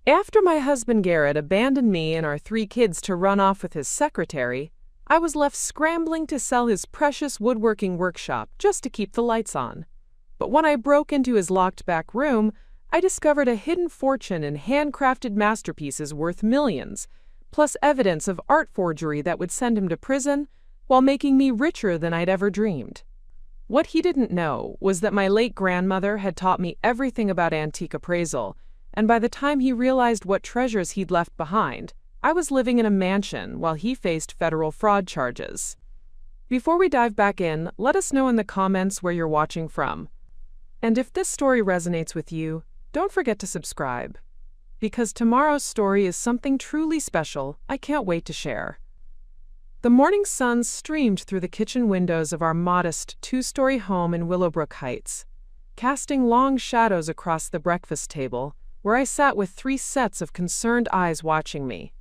After my husband Garrett abandoned me and our 3 kids to run off with his secretary, I was left scrambling to sell his precious woodworking workshop just to keep the lights on. But when I broke into his locked back room, I discovered a hidden fortune in handcrafted masterpieces worth millions, plus evidence of art forgery that would send him to prison while making me richer than I'd ever dreamed. What he didn't know was that my late grandmother had taught me everything about antique appraisal, and by the time he realized what treasures he'd left behind, I was living in a mansion while he faced federal fraud charges. Before we dive back in, let us know in the comments where you're watching from. And if this story resonates with you, don't forget to subscribe, because tomorrow's story is something truly special I can't wait to share. The morning sun streamed through the kitchen windows of our modest 2-story home in Willowbrook Heights, casting long shadows across the breakfast table, where I sat with 3 sets of concerned eyes watching me.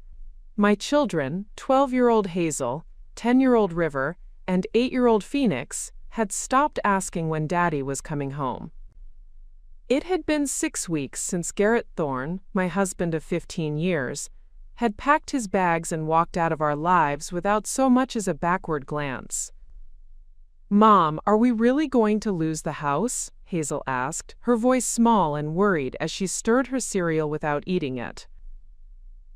My children, 12-year-old Hazel, 10-year-old River, and 8-year-old Phoenix, had stopped asking when Daddy was coming home. It had been 6 weeks since Garrett Thorne, my husband of 15 years, had packed his bags and walked out of our lives without so much as a backward glance. "Mom, are we really going to lose the house?" Hazel asked, her voice small and worried as she stirred her cereal without eating it.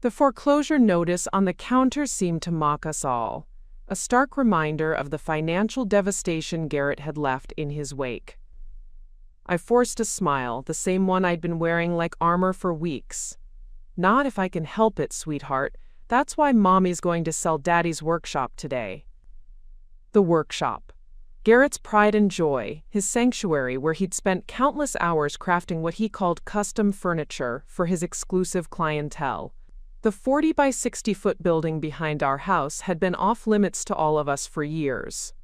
The foreclosure notice on the counter seemed to mock us all, a stark reminder of the financial devastation Garrett had left in his wake. I forced a smile, the same one I'd been wearing like armor for weeks. "Not if I can help it, sweetheart. That's why Mommy's going to sell Daddy's workshop today." The workshop. Garrett's pride and joy, his sanctuary where he'd spent countless hours crafting what he called custom furniture for his exclusive clientele. The 40 by 60-foot building behind our house had been off-limits to all of us for years.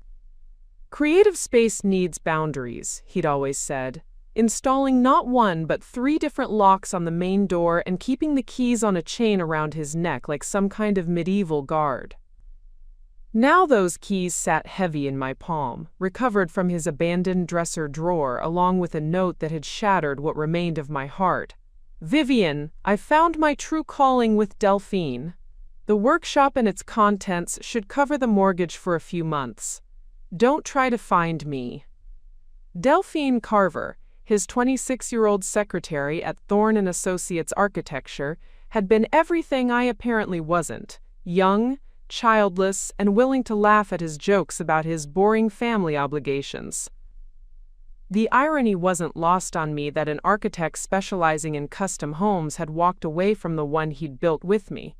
"Creative space needs boundaries," he'd always said, installing not 1 but 3 different locks on the main door and keeping the keys on a chain around his neck like some kind of medieval guard. Now those keys sat heavy in my palm, recovered from his abandoned dresser drawer along with a note that had shattered what remained of my heart. "Vivian, I found my true calling with Delphine. The workshop and its contents should cover the mortgage for a few months. Don't try to find me." Delphine Carver, his 26-year-old secretary at Thorne & Associates Architecture, had been everything I apparently wasn't: young, childless, and willing to laugh at his jokes about his boring family obligations. The irony wasn't lost on me that an architect specializing in custom homes had walked away from the one he'd built with me.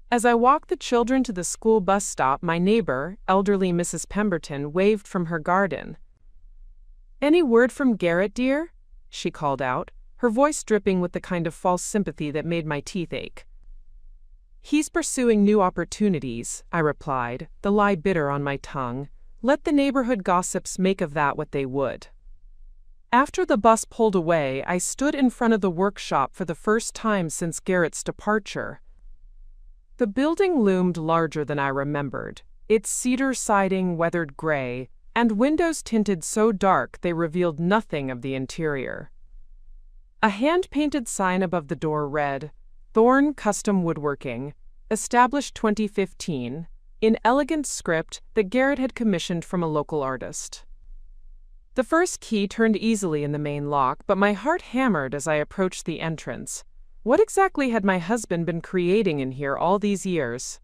As I walked the children to the school bus stop, my neighbor, elderly Mrs. Pemberton, waved from her garden. "Any word from Garrett, dear?" she called out, her voice dripping with the kind of false sympathy that made my teeth ache. "He's pursuing new opportunities," I replied, the lie bitter on my tongue. Let the neighborhood gossips make of that what they would. After the bus pulled away, I stood in front of the workshop for the first time since Garrett's departure. The building loomed larger than I remembered, its cedar siding weathered gray, and windows tinted so dark they revealed nothing of the interior. A hand-painted sign above the door read, "Thorne Custom Woodworking, established 2015, in elegant script that Garrett had commissioned from a local artist. The first key turned easily in the main lock, but my heart hammered as I approached the entrance. What exactly had my husband been creating in here all these years?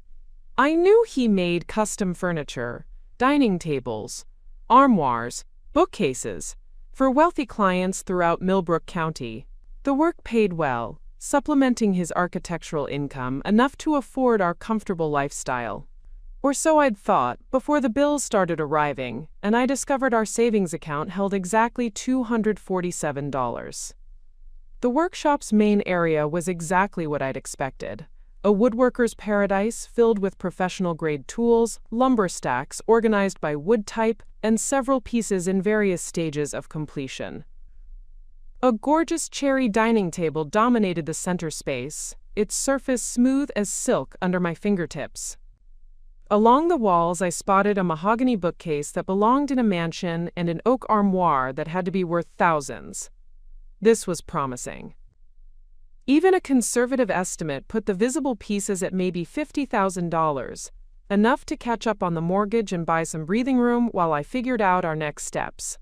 I knew he made custom furniture, dining tables, armoires, bookcases, for wealthy clients throughout Millbrook County. The work paid well, supplementing his architectural income enough to afford our comfortable lifestyle. Or so I'd thought before the bills started arriving, and I discovered our savings account held exactly $247. The workshop's main area was exactly what I'd expected. A woodworker's paradise filled with professional-grade tools, lumber stacks organized by wood type, and several pieces in various stages of completion. A gorgeous cherry dining table dominated the center space, its surface smooth as silk under my fingertips. Along the walls, I spotted a mahogany bookcase that belonged in a mansion and an oak armoire that had to be worth thousands. This was promising. Even a conservative estimate put the visible pieces at maybe $50,000, enough to catch up on the mortgage and buy some breathing room while I figured out our next steps.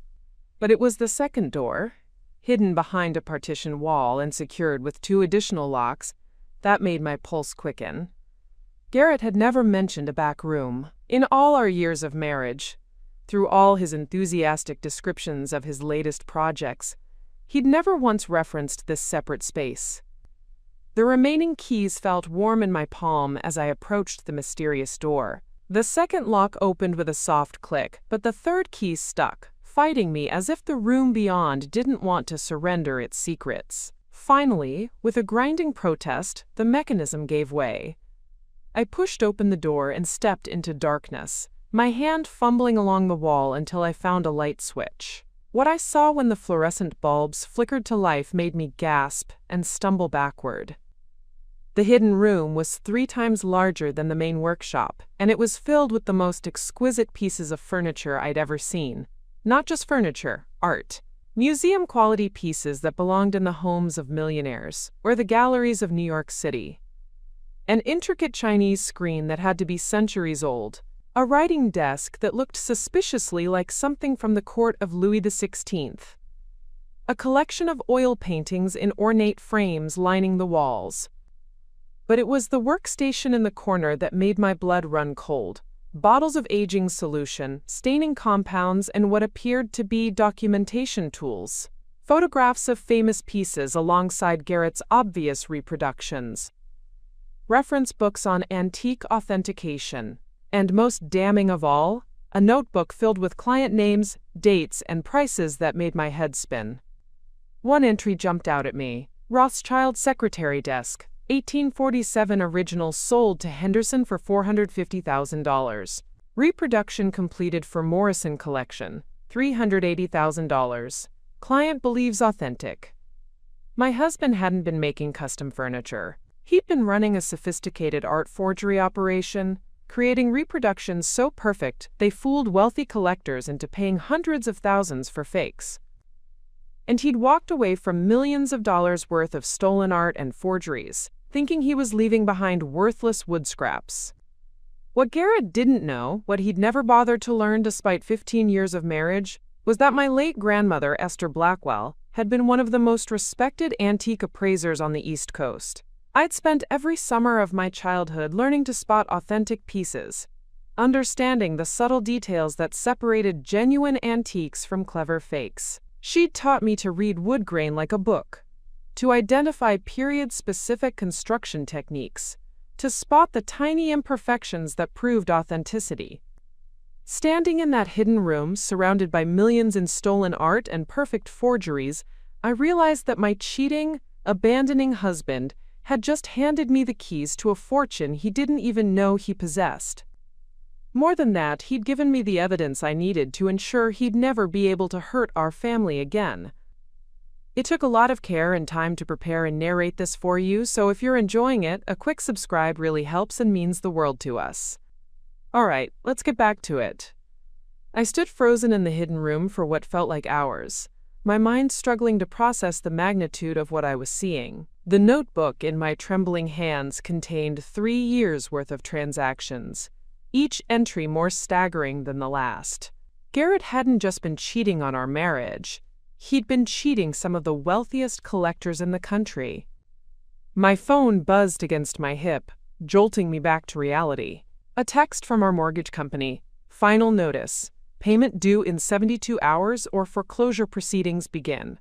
But it was the second door, hidden behind a partition wall and secured with 2 additional locks, that made my pulse quicken. Garrett had never mentioned a back room. In all our years of marriage, through all his enthusiastic descriptions of his latest projects, he'd never once referenced this separate space. The remaining keys felt warm in my palm as I approached the mysterious door. The second lock opened with a soft click, but the third key stuck, fighting me as if the room beyond didn't want to surrender its secrets. Finally, with a grinding protest, the mechanism gave way. I pushed open the door and stepped into darkness, my hand fumbling along the wall until I found a light switch. What I saw when the fluorescent bulbs flickered to life made me gasp and stumble backward. The hidden room was 3 times larger than the main workshop, and it was filled with the most exquisite pieces of furniture I'd ever seen. Not just furniture, art. Museum-quality pieces that belonged in the homes of millionaires or the galleries of New York City. An intricate Chinese screen that had to be centuries old. A writing desk that looked suspiciously like something from the court of Louis XVI. A collection of oil paintings in ornate frames lining the walls. But it was the workstation in the corner that made my blood run cold. Bottles of aging solution, staining compounds, and what appeared to be documentation tools. Photographs of famous pieces alongside Garrett's obvious reproductions. Reference books on antique authentication. And most damning of all, a notebook filled with client names, dates, and prices that made my head spin. One entry jumped out at me. Rothschild secretary desk, 1847 original sold to Henderson for $450,000. Reproduction completed for Morrison collection, $380,000. Client believes authentic. My husband hadn't been making custom furniture. He'd been running a sophisticated art forgery operation, creating reproductions so perfect they fooled wealthy collectors into paying hundreds of thousands for fakes. And he'd walked away from millions of dollars worth of stolen art and forgeries, thinking he was leaving behind worthless wood scraps. What Garrett didn't know, what he'd never bothered to learn despite 15 years of marriage, was that my late grandmother, Esther Blackwell, had been one of the most respected antique appraisers on the East Coast. I'd spent every summer of my childhood learning to spot authentic pieces, understanding the subtle details that separated genuine antiques from clever fakes. She'd taught me to read wood grain like a book, to identify period-specific construction techniques, to spot the tiny imperfections that proved authenticity. Standing in that hidden room, surrounded by millions in stolen art and perfect forgeries, I realized that my cheating, abandoning husband had just handed me the keys to a fortune he didn't even know he possessed. More than that, he'd given me the evidence I needed to ensure he'd never be able to hurt our family again. It took a lot of care and time to prepare and narrate this for you, so if you're enjoying it, a quick subscribe really helps and means the world to us. Alright, let's get back to it. I stood frozen in the hidden room for what felt like hours, my mind struggling to process the magnitude of what I was seeing. The notebook in my trembling hands contained 3 years' worth of transactions, each entry more staggering than the last. Garrett hadn't just been cheating on our marriage, he'd been cheating some of the wealthiest collectors in the country. My phone buzzed against my hip, jolting me back to reality. A text from our mortgage company. Final notice. Payment due in 72 hours or foreclosure proceedings begin.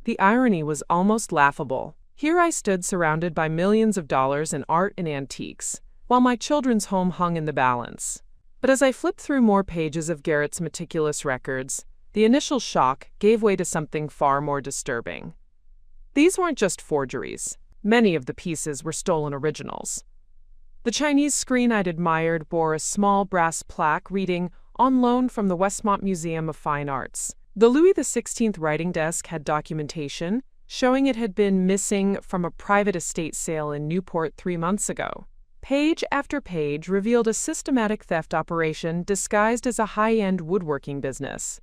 The irony was almost laughable. Here I stood surrounded by millions of dollars in art and antiques, while my children's home hung in the balance. But as I flipped through more pages of Garrett's meticulous records, the initial shock gave way to something far more disturbing. These weren't just forgeries. Many of the pieces were stolen originals. The Chinese screen I'd admired bore a small brass plaque reading, "On loan from the Westmont Museum of Fine Arts." The Louis XVI writing desk had documentation showing it had been missing from a private estate sale in Newport 3 months ago. Page after page revealed a systematic theft operation disguised as a high-end woodworking business.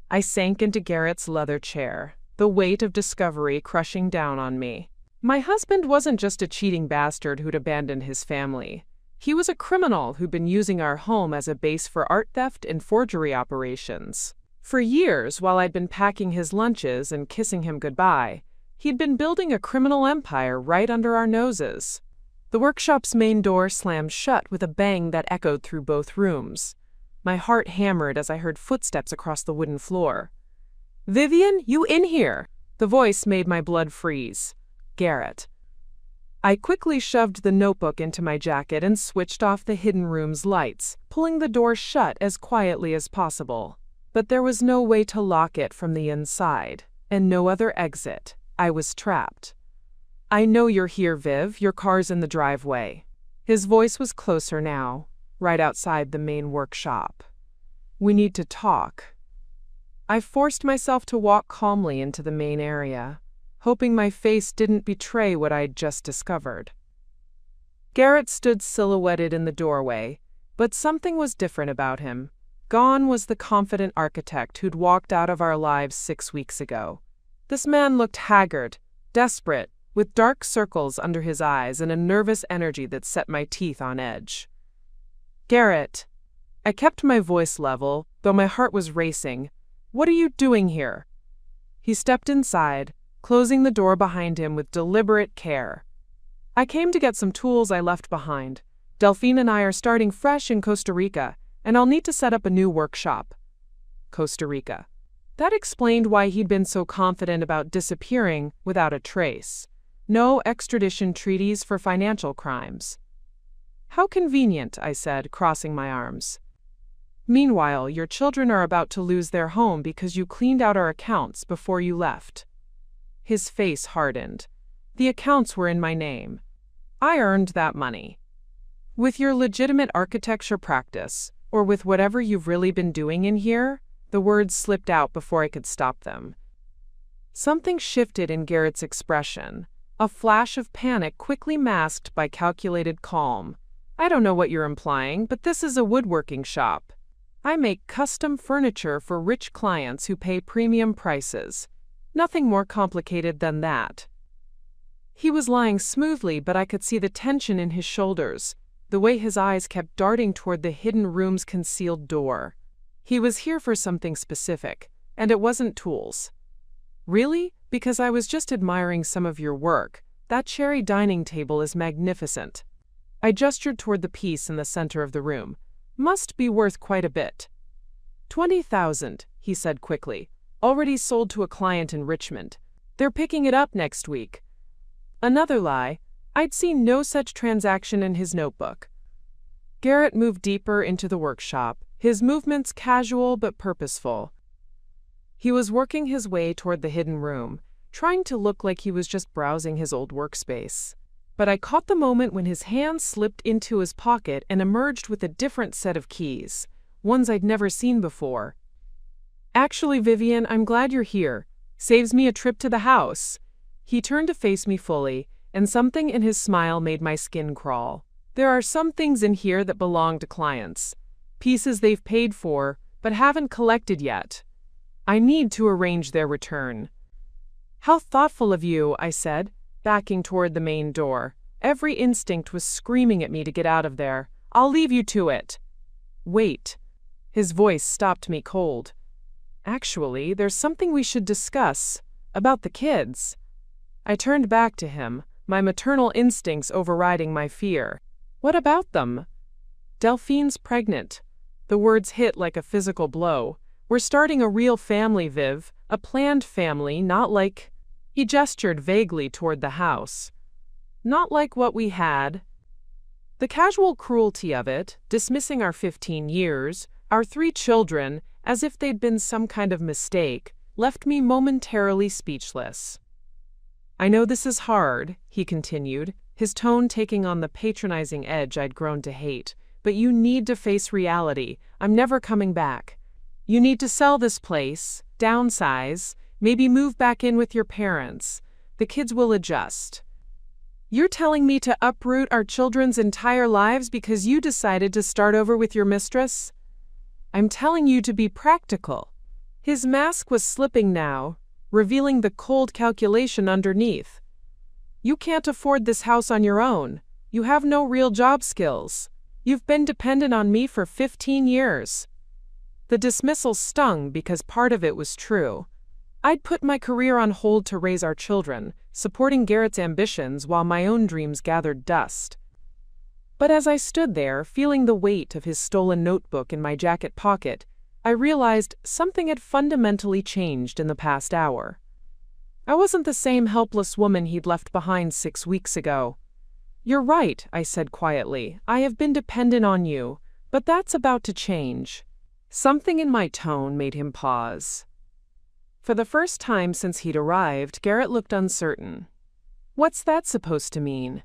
I sank into Garrett's leather chair, the weight of discovery crushing down on me. My husband wasn't just a cheating bastard who'd abandoned his family. He was a criminal who'd been using our home as a base for art theft and forgery operations. For years, while I'd been packing his lunches and kissing him goodbye, he'd been building a criminal empire right under our noses. The workshop's main door slammed shut with a bang that echoed through both rooms. My heart hammered as I heard footsteps across the wooden floor. "Vivian, you in here!" The voice made my blood freeze. Garrett. I quickly shoved the notebook into my jacket and switched off the hidden room's lights, pulling the door shut as quietly as possible. But there was no way to lock it from the inside, and no other exit. I was trapped. "I know you're here, Viv. Your car's in the driveway." His voice was closer now, right outside the main workshop. "We need to talk." I forced myself to walk calmly into the main area, hoping my face didn't betray what I'd just discovered. Garrett stood silhouetted in the doorway, but something was different about him. Gone was the confident architect who'd walked out of our lives 6 weeks ago. This man looked haggard, desperate, with dark circles under his eyes and a nervous energy that set my teeth on edge. "Garrett." I kept my voice level, though my heart was racing. "What are you doing here?" He stepped inside, closing the door behind him with deliberate care. "I came to get some tools I left behind. Delphine and I are starting fresh in Costa Rica, and I'll need to set up a new workshop." Costa Rica. That explained why he'd been so confident about disappearing without a trace. No extradition treaties for financial crimes. "How convenient," I said, crossing my arms. "Meanwhile, your children are about to lose their home because you cleaned out our accounts before you left." His face hardened. "The accounts were in my name. I earned that money. With your legitimate architecture practice, or with whatever you've really been doing in here," the words slipped out before I could stop them. Something shifted in Garrett's expression, a flash of panic quickly masked by calculated calm. "I don't know what you're implying, but this is a woodworking shop. I make custom furniture for rich clients who pay premium prices. Nothing more complicated than that." He was lying smoothly, but I could see the tension in his shoulders, the way his eyes kept darting toward the hidden room's concealed door. He was here for something specific, and it wasn't tools. "Really? Because I was just admiring some of your work. That cherry dining table is magnificent." I gestured toward the piece in the center of the room. "Must be worth quite a bit." 20,000, he said quickly. "Already sold to a client in Richmond. They're picking it up next week." Another lie. I'd seen no such transaction in his notebook. Garrett moved deeper into the workshop, his movements casual but purposeful. He was working his way toward the hidden room, trying to look like he was just browsing his old workspace. But I caught the moment when his hand slipped into his pocket and emerged with a different set of keys, ones I'd never seen before. "Actually, Vivian, I'm glad you're here. Saves me a trip to the house." He turned to face me fully, and something in his smile made my skin crawl. "There are some things in here that belong to clients. Pieces they've paid for, but haven't collected yet. I need to arrange their return." "How thoughtful of you," I said, backing toward the main door. Every instinct was screaming at me to get out of there. "I'll leave you to it." "Wait." His voice stopped me cold. "Actually, there's something we should discuss. About the kids." I turned back to him, my maternal instincts overriding my fear. "What about them?" "Delphine's pregnant." The words hit like a physical blow. "We're starting a real family, Viv. A planned family, not like—" He gestured vaguely toward the house. "Not like what we had." The casual cruelty of it, dismissing our 15 years, our 3 children, as if they'd been some kind of mistake, left me momentarily speechless. "I know this is hard," he continued, his tone taking on the patronizing edge I'd grown to hate, "but you need to face reality. I'm never coming back. You need to sell this place, downsize, maybe move back in with your parents. The kids will adjust." "You're telling me to uproot our children's entire lives because you decided to start over with your mistress?" "I'm telling you to be practical." His mask was slipping now, revealing the cold calculation underneath. You can't afford this house on your own. You have no real job skills. You've been dependent on me for 15 years. The dismissal stung because part of it was true. I'd put my career on hold to raise our children, supporting Garrett's ambitions while my own dreams gathered dust. But as I stood there, feeling the weight of his stolen notebook in my jacket pocket, I realized something had fundamentally changed in the past hour. I wasn't the same helpless woman he'd left behind 6 weeks ago. "You're right," I said quietly. "I have been dependent on you, but that's about to change." Something in my tone made him pause. For the first time since he'd arrived, Garrett looked uncertain. "What's that supposed to mean?"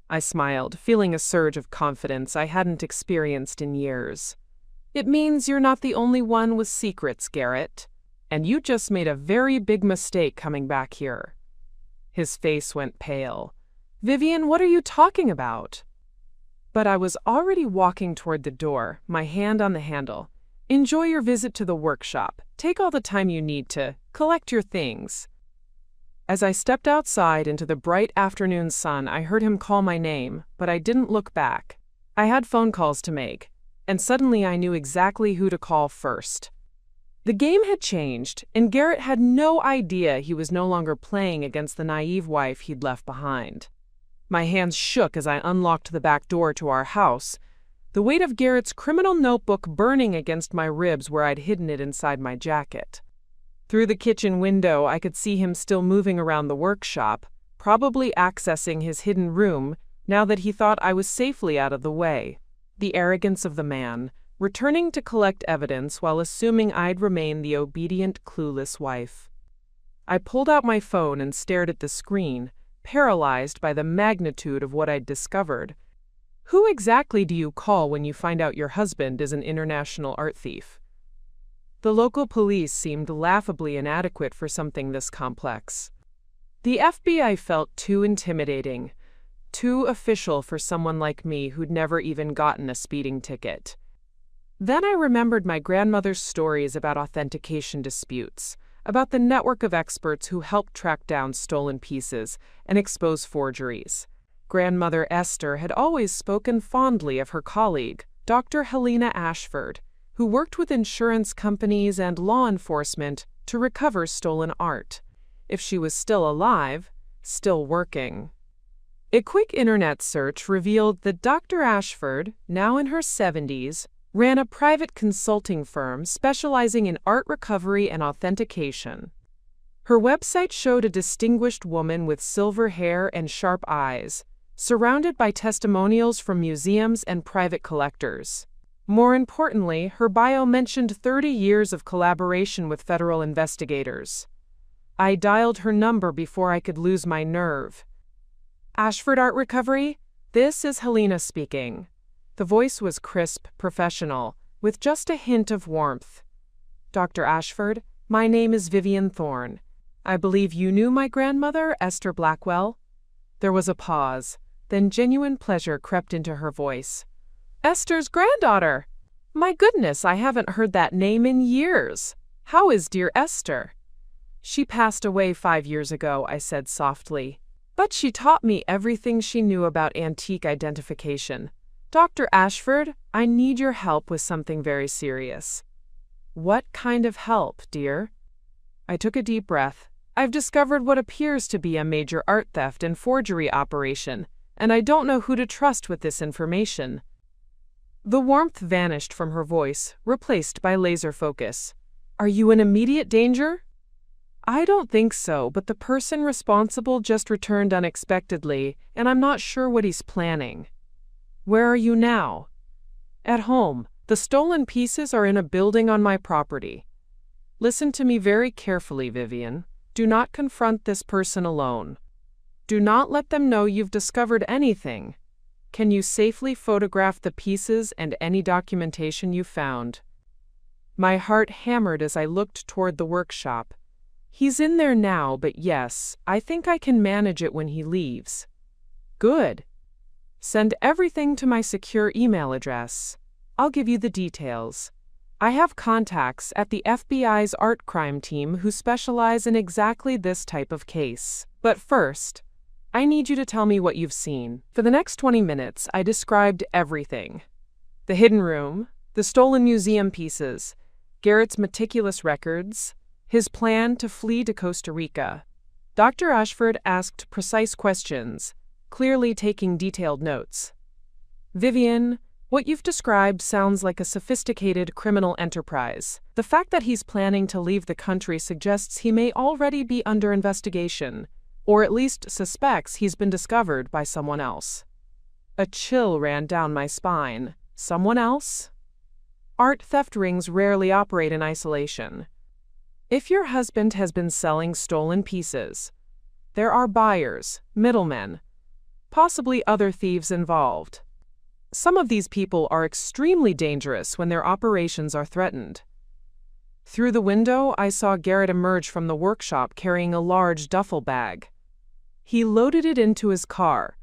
I smiled, feeling a surge of confidence I hadn't experienced in years. "It means you're not the only one with secrets, Garrett. And you just made a very big mistake coming back here." His face went pale. "Vivian, what are you talking about?" But I was already walking toward the door, my hand on the handle. "Enjoy your visit to the workshop. Take all the time you need to collect your things." As I stepped outside into the bright afternoon sun, I heard him call my name, but I didn't look back. I had phone calls to make, and suddenly I knew exactly who to call first. The game had changed, and Garrett had no idea he was no longer playing against the naive wife he'd left behind. My hands shook as I unlocked the back door to our house, the weight of Garrett's criminal notebook burning against my ribs where I'd hidden it inside my jacket. Through the kitchen window, I could see him still moving around the workshop, probably accessing his hidden room now that he thought I was safely out of the way. The arrogance of the man, returning to collect evidence while assuming I'd remain the obedient, clueless wife. I pulled out my phone and stared at the screen, paralyzed by the magnitude of what I'd discovered. Who exactly do you call when you find out your husband is an international art thief? The local police seemed laughably inadequate for something this complex. The FBI felt too intimidating, too official for someone like me who'd never even gotten a speeding ticket. Then I remembered my grandmother's stories about authentication disputes, about the network of experts who helped track down stolen pieces and expose forgeries. Grandmother Esther had always spoken fondly of her colleague, Dr. Helena Ashford, who worked with insurance companies and law enforcement to recover stolen art. If she was still alive, still working. A quick internet search revealed that Dr. Ashford, now in her 70s, ran a private consulting firm specializing in art recovery and authentication. Her website showed a distinguished woman with silver hair and sharp eyes, surrounded by testimonials from museums and private collectors. More importantly, her bio mentioned 30 years of collaboration with federal investigators. I dialed her number before I could lose my nerve. "Ashford Art Recovery? This is Helena speaking." The voice was crisp, professional, with just a hint of warmth. "Dr. Ashford, my name is Vivian Thorne. I believe you knew my grandmother, Esther Blackwell?" There was a pause, then genuine pleasure crept into her voice. "Esther's granddaughter! My goodness, I haven't heard that name in years. How is dear Esther?" "She passed away 5 years ago," I said softly. "But she taught me everything she knew about antique identification. Dr. Ashford, I need your help with something very serious." "What kind of help, dear?" I took a deep breath. "I've discovered what appears to be a major art theft and forgery operation, and I don't know who to trust with this information." The warmth vanished from her voice, replaced by laser focus. "Are you in immediate danger?" "I don't think so, but the person responsible just returned unexpectedly, and I'm not sure what he's planning." "Where are you now?" "At home. The stolen pieces are in a building on my property." "Listen to me very carefully, Vivian. Do not confront this person alone. Do not let them know you've discovered anything. Can you safely photograph the pieces and any documentation you found?" My heart hammered as I looked toward the workshop. "He's in there now, but yes, I think I can manage it when he leaves." "Good. Send everything to my secure email address. I'll give you the details. I have contacts at the FBI's art crime team who specialize in exactly this type of case. But first, I need you to tell me what you've seen." For the next 20 minutes, I described everything: the hidden room, the stolen museum pieces, Garrett's meticulous records, his plan to flee to Costa Rica. Dr. Ashford asked precise questions, clearly taking detailed notes. "Vivian, what you've described sounds like a sophisticated criminal enterprise. The fact that he's planning to leave the country suggests he may already be under investigation, or at least suspects he's been discovered by someone else." A chill ran down my spine. Someone else? Art theft rings rarely operate in isolation. If your husband has been selling stolen pieces, there are buyers, middlemen, possibly other thieves involved. Some of these people are extremely dangerous when their operations are threatened. Through the window, I saw Garrett emerge from the workshop carrying a large duffel bag. He loaded it into his car,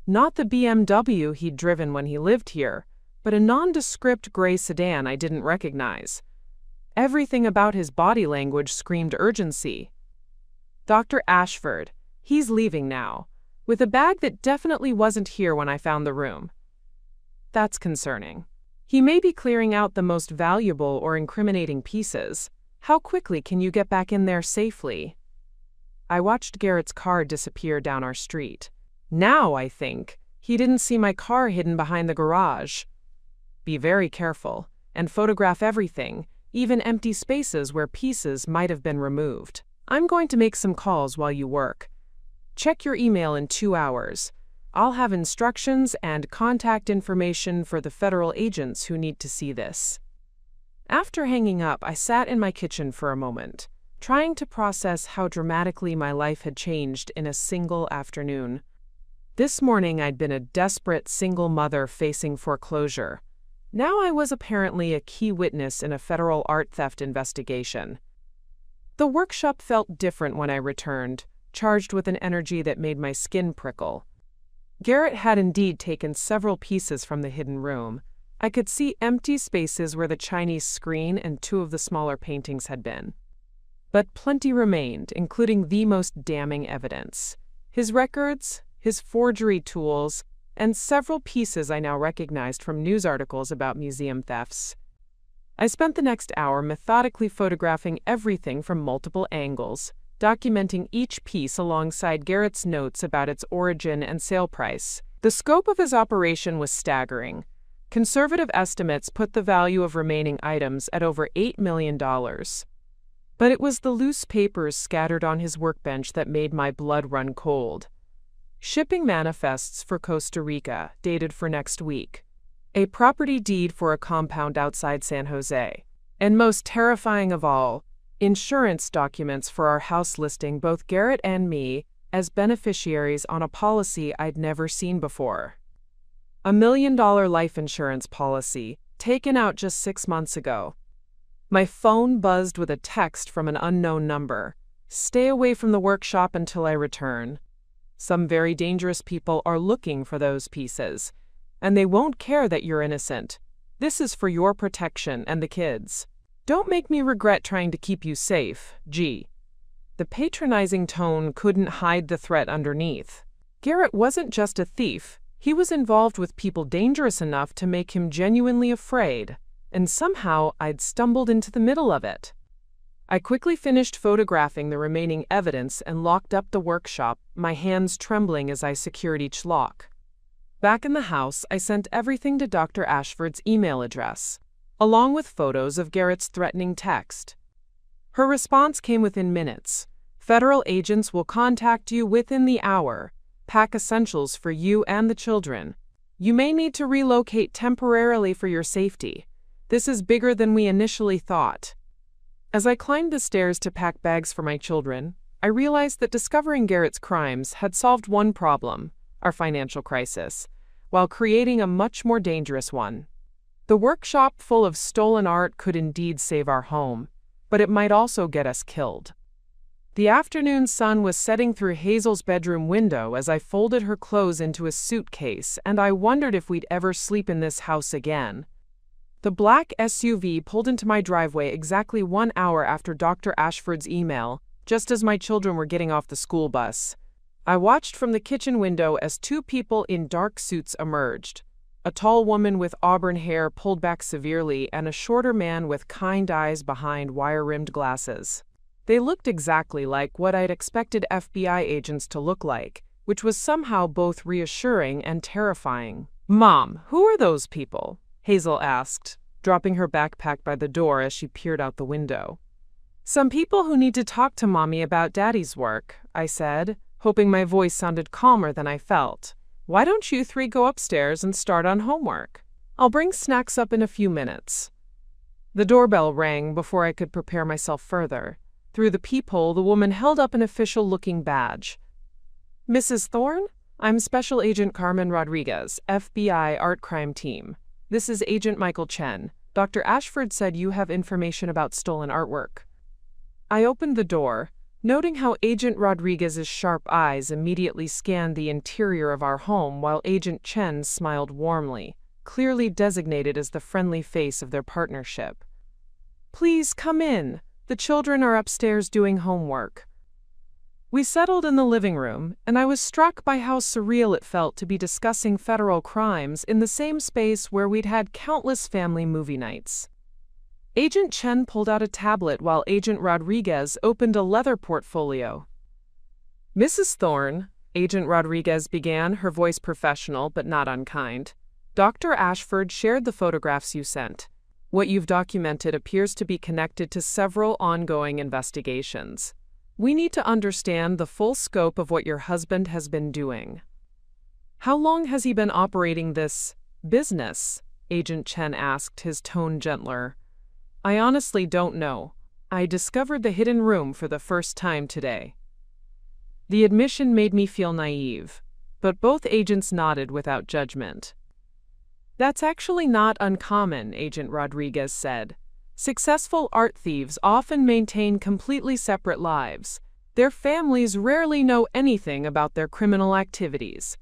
not the BMW he'd driven when he lived here, but a nondescript gray sedan I didn't recognize. Everything about his body language screamed urgency. "Dr. Ashford, he's leaving now, with a bag that definitely wasn't here when I found the room." That's concerning. He may be clearing out the most valuable or incriminating pieces. How quickly can you get back in there safely? I watched Garrett's car disappear down our street. Now I think he didn't see my car hidden behind the garage. Be very careful and photograph everything, even empty spaces where pieces might have been removed. I'm going to make some calls while you work. Check your email in 2 hours. I'll have instructions and contact information for the federal agents who need to see this. After hanging up, I sat in my kitchen for a moment, trying to process how dramatically my life had changed in a single afternoon. This morning I'd been a desperate single mother facing foreclosure. Now I was apparently a key witness in a federal art theft investigation. The workshop felt different when I returned, charged with an energy that made my skin prickle. Garrett had indeed taken several pieces from the hidden room. I could see empty spaces where the Chinese screen and 2 of the smaller paintings had been. But plenty remained, including the most damning evidence: his records, his forgery tools, and several pieces I now recognized from news articles about museum thefts. I spent the next hour methodically photographing everything from multiple angles, documenting each piece alongside Garrett's notes about its origin and sale price. The scope of his operation was staggering. Conservative estimates put the value of remaining items at over $8 million. But it was the loose papers scattered on his workbench that made my blood run cold. Shipping manifests for Costa Rica, dated for next week. A property deed for a compound outside San Jose. And most terrifying of all, insurance documents for our house listing both Garrett and me as beneficiaries on a policy I'd never seen before. $1 million life insurance policy, taken out just 6 months ago. My phone buzzed with a text from an unknown number. "Stay away from the workshop until I return. Some very dangerous people are looking for those pieces, and they won't care that you're innocent. This is for your protection and the kids. Don't make me regret trying to keep you safe, G." The patronizing tone couldn't hide the threat underneath. Garrett wasn't just a thief. He was involved with people dangerous enough to make him genuinely afraid, and somehow I'd stumbled into the middle of it. I quickly finished photographing the remaining evidence and locked up the workshop, my hands trembling as I secured each lock. Back in the house, I sent everything to Dr. Ashford's email address, along with photos of Garrett's threatening text. Her response came within minutes. "Federal agents will contact you within the hour. Pack essentials for you and the children. You may need to relocate temporarily for your safety. This is bigger than we initially thought." As I climbed the stairs to pack bags for my children, I realized that discovering Garrett's crimes had solved one problem, our financial crisis, while creating a much more dangerous one. The workshop full of stolen art could indeed save our home, but it might also get us killed. The afternoon sun was setting through Hazel's bedroom window as I folded her clothes into a suitcase, and I wondered if we'd ever sleep in this house again. The black SUV pulled into my driveway exactly 1 hour after Dr. Ashford's email, just as my children were getting off the school bus. I watched from the kitchen window as two people in dark suits emerged. A tall woman with auburn hair pulled back severely and a shorter man with kind eyes behind wire-rimmed glasses. They looked exactly like what I'd expected FBI agents to look like, which was somehow both reassuring and terrifying. "Mom, who are those people?" Hazel asked, dropping her backpack by the door as she peered out the window. "Some people who need to talk to Mommy about Daddy's work," I said, hoping my voice sounded calmer than I felt. "Why don't you three go upstairs and start on homework? I'll bring snacks up in a few minutes." The doorbell rang before I could prepare myself further. Through the peephole, the woman held up an official-looking badge. "Mrs. Thorne? I'm Special Agent Carmen Rodriguez, FBI Art Crime Team. This is Agent Michael Chen. Dr. Ashford said you have information about stolen artwork." I opened the door, noting how Agent Rodriguez's sharp eyes immediately scanned the interior of our home while Agent Chen smiled warmly, clearly designated as the friendly face of their partnership. "Please come in. The children are upstairs doing homework." We settled in the living room, and I was struck by how surreal it felt to be discussing federal crimes in the same space where we'd had countless family movie nights. Agent Chen pulled out a tablet while Agent Rodriguez opened a leather portfolio. "Mrs. Thorne," Agent Rodriguez began, her voice professional but not unkind, "Dr. Ashford shared the photographs you sent. What you've documented appears to be connected to several ongoing investigations. We need to understand the full scope of what your husband has been doing." "How long has he been operating this business?" Agent Chen asked, his tone gentler. "I honestly don't know. I discovered the hidden room for the first time today." The admission made me feel naive, but both agents nodded without judgment. "That's actually not uncommon," Agent Rodriguez said. "Successful art thieves often maintain completely separate lives. Their families rarely know anything about their criminal activities."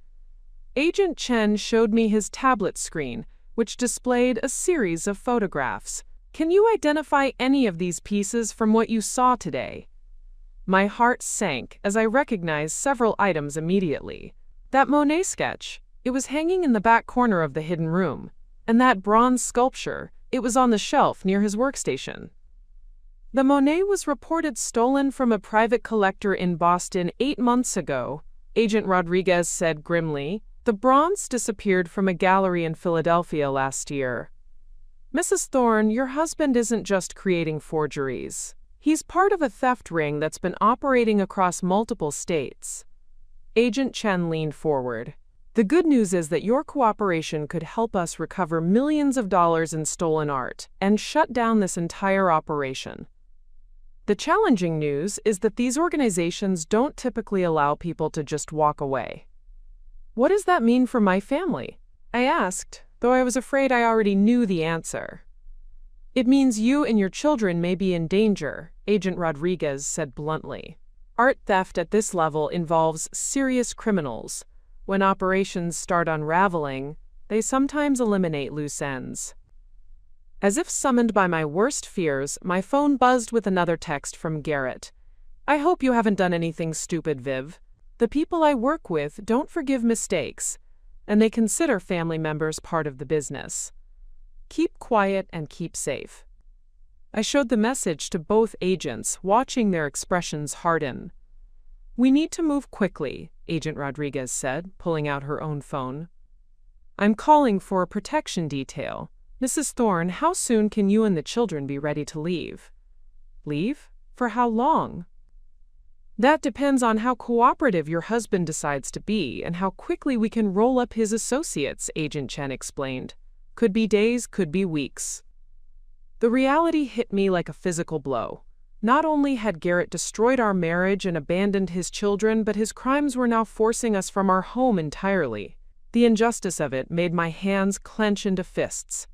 Agent Chen showed me his tablet screen, which displayed a series of photographs. "Can you identify any of these pieces from what you saw today?" My heart sank as I recognized several items immediately. That Monet sketch, it was hanging in the back corner of the hidden room, and that bronze sculpture, it was on the shelf near his workstation. The Monet was reported stolen from a private collector in Boston 8 months ago, Agent Rodriguez said grimly. The bronze disappeared from a gallery in Philadelphia last year. "Mrs. Thorne, your husband isn't just creating forgeries. He's part of a theft ring that's been operating across multiple states." Agent Chen leaned forward. "The good news is that your cooperation could help us recover millions of dollars in stolen art and shut down this entire operation. The challenging news is that these organizations don't typically allow people to just walk away." "What does that mean for my family?" I asked, though I was afraid I already knew the answer. "It means you and your children may be in danger," Agent Rodriguez said bluntly. "Art theft at this level involves serious criminals. When operations start unraveling, they sometimes eliminate loose ends." As if summoned by my worst fears, my phone buzzed with another text from Garrett. "I hope you haven't done anything stupid, Viv. The people I work with don't forgive mistakes, and they consider family members part of the business. Keep quiet and keep safe." I showed the message to both agents, watching their expressions harden. "We need to move quickly," Agent Rodriguez said, pulling out her own phone. "I'm calling for a protection detail. Mrs. Thorne, how soon can you and the children be ready to leave?" "Leave? For how long?" "That depends on how cooperative your husband decides to be and how quickly we can roll up his associates," Agent Chen explained. "Could be days, could be weeks." The reality hit me like a physical blow. Not only had Garrett destroyed our marriage and abandoned his children, but his crimes were now forcing us from our home entirely. The injustice of it made my hands clench into fists.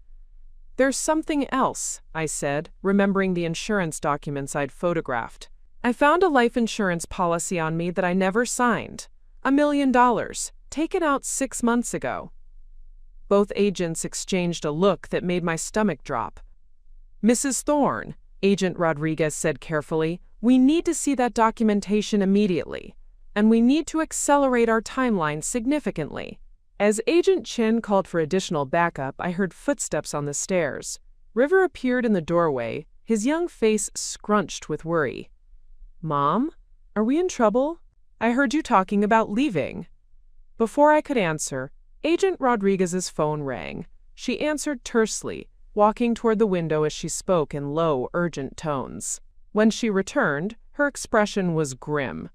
"There's something else," I said, remembering the insurance documents I'd photographed. "I found a life insurance policy on me that I never signed. $1 million, taken out 6 months ago." Both agents exchanged a look that made my stomach drop. "Mrs. Thorne," Agent Rodriguez said carefully, "we need to see that documentation immediately. and we need to accelerate our timeline significantly. As Agent Chen called for additional backup, I heard footsteps on the stairs. River appeared in the doorway, his young face scrunched with worry. "Mom, are we in trouble? I heard you talking about leaving." Before I could answer, Agent Rodriguez's phone rang. She answered tersely, walking toward the window as she spoke in low, urgent tones. When she returned, her expression was grim.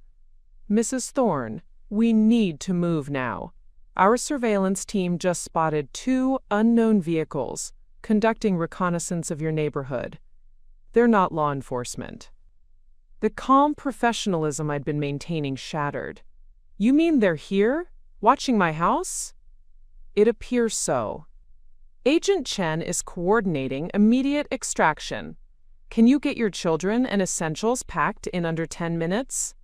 "Mrs. Thorne, we need to move now. Our surveillance team just spotted 2 unknown vehicles conducting reconnaissance of your neighborhood. They're not law enforcement." The calm professionalism I'd been maintaining shattered. "You mean they're here, watching my house?" "It appears so. Agent Chen is coordinating immediate extraction. Can you get your children and essentials packed in under 10 minutes?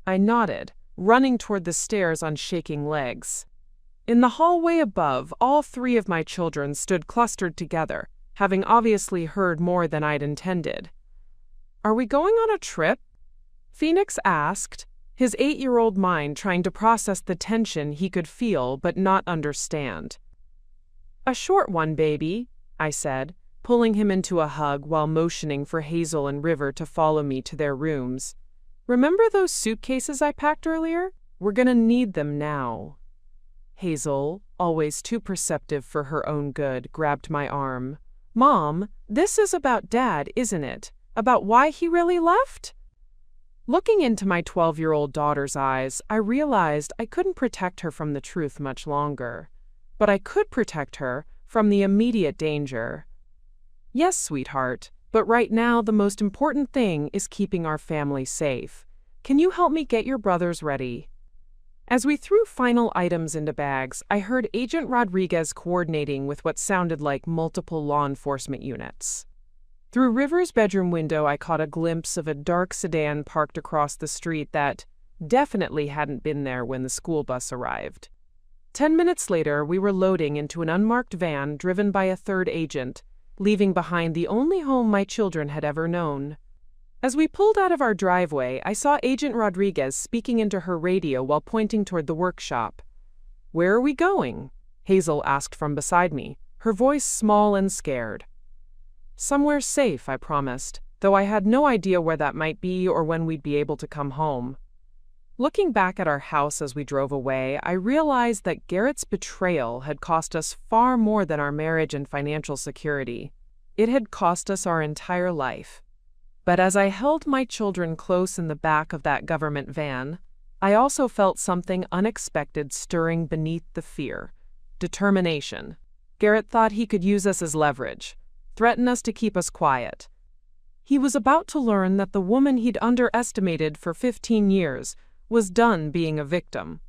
I nodded, running toward the stairs on shaking legs. In the hallway above, all 3 of my children stood clustered together, having obviously heard more than I'd intended. "Are we going on a trip?" Phoenix asked, his 8-year-old mind trying to process the tension he could feel but not understand. "A short one, baby," I said, pulling him into a hug while motioning for Hazel and River to follow me to their rooms. "Remember those suitcases I packed earlier? We're gonna need them now." Hazel, always too perceptive for her own good, grabbed my arm. "Mom, this is about Dad, isn't it? About why he really left?" Looking into my 12-year-old daughter's eyes, I realized I couldn't protect her from the truth much longer. But I could protect her from the immediate danger. "Yes, sweetheart, but right now the most important thing is keeping our family safe. Can you help me get your brothers ready?" As we threw final items into bags, I heard Agent Rodriguez coordinating with what sounded like multiple law enforcement units. Through River's bedroom window, I caught a glimpse of a dark sedan parked across the street that definitely hadn't been there when the school bus arrived. 10 minutes later, we were loading into an unmarked van driven by a third agent, leaving behind the only home my children had ever known. As we pulled out of our driveway, I saw Agent Rodriguez speaking into her radio while pointing toward the workshop. "Where are we going?" Hazel asked from beside me, her voice small and scared. "Somewhere safe," I promised, though I had no idea where that might be or when we'd be able to come home. Looking back at our house as we drove away, I realized that Garrett's betrayal had cost us far more than our marriage and financial security. It had cost us our entire life. But as I held my children close in the back of that government van, I also felt something unexpected stirring beneath the fear. Determination. Garrett thought he could use us as leverage, threaten us to keep us quiet. He was about to learn that the woman he'd underestimated for 15 years was done being a victim.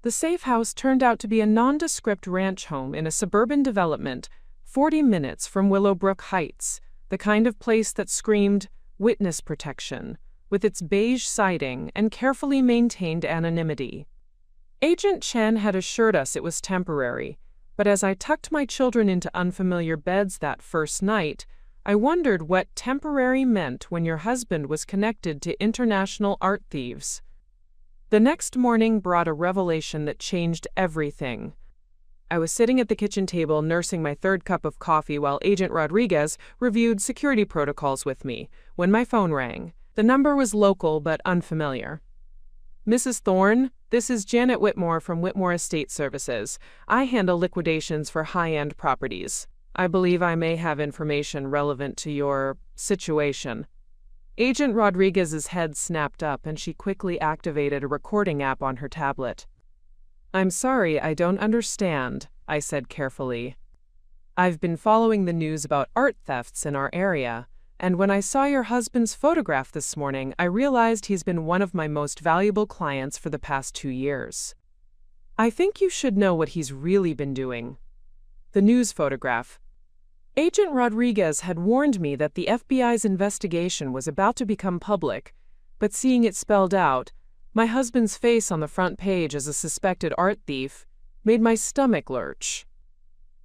The safe house turned out to be a nondescript ranch home in a suburban development 40 minutes from Willowbrook Heights, the kind of place that screamed witness protection, with its beige siding and carefully maintained anonymity. Agent Chen had assured us it was temporary, but as I tucked my children into unfamiliar beds that first night, I wondered what temporary meant when your husband was connected to international art thieves. The next morning brought a revelation that changed everything. I was sitting at the kitchen table nursing my 3rd cup of coffee while Agent Rodriguez reviewed security protocols with me, when my phone rang. The number was local but unfamiliar. "Mrs. Thorne, this is Janet Whitmore from Whitmore Estate Services. I handle liquidations for high-end properties. I believe I may have information relevant to your situation." Agent Rodriguez's head snapped up and she quickly activated a recording app on her tablet. "I'm sorry, I don't understand," I said carefully. "I've been following the news about art thefts in our area, and when I saw your husband's photograph this morning, I realized he's been one of my most valuable clients for the past 2 years. I think you should know what he's really been doing." The news photograph. Agent Rodriguez had warned me that the FBI's investigation was about to become public, but seeing it spelled out, my husband's face on the front page as a suspected art thief, made my stomach lurch.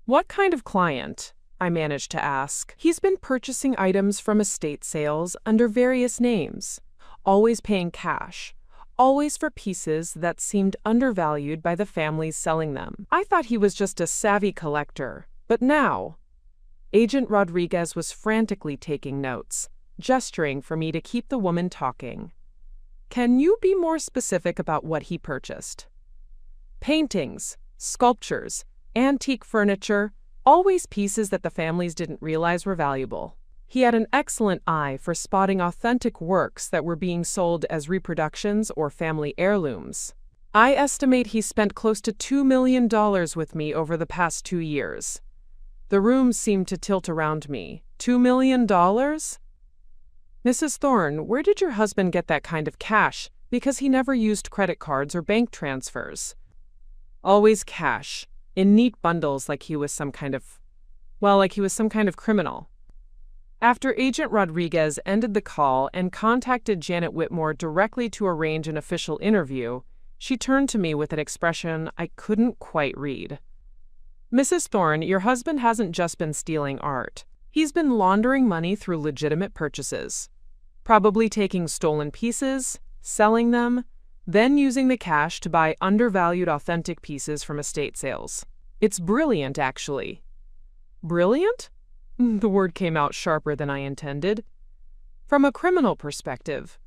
"What kind of client?" I managed to ask. "He's been purchasing items from estate sales under various names, always paying cash, always for pieces that seemed undervalued by the families selling them. I thought he was just a savvy collector, but now Agent Rodriguez was frantically taking notes, gesturing for me to keep the woman talking. Can you be more specific about what he purchased? Paintings, sculptures, antique furniture, always pieces that the families didn't realize were valuable. He had an excellent eye for spotting authentic works that were being sold as reproductions or family heirlooms. I estimate he spent close to $2 million with me over the past 2 years. The room seemed to tilt around me. $2 million? Mrs. Thorne, where did your husband get that kind of cash? Because he never used credit cards or bank transfers. Always cash, in neat bundles like he was some kind of criminal. After Agent Rodriguez ended the call and contacted Janet Whitmore directly to arrange an official interview, she turned to me with an expression I couldn't quite read. Mrs. Thorne, your husband hasn't just been stealing art. He's been laundering money through legitimate purchases. Probably taking stolen pieces, selling them, then using the cash to buy undervalued authentic pieces from estate sales. It's brilliant, actually. Brilliant? The word came out sharper than I intended. From a criminal perspective,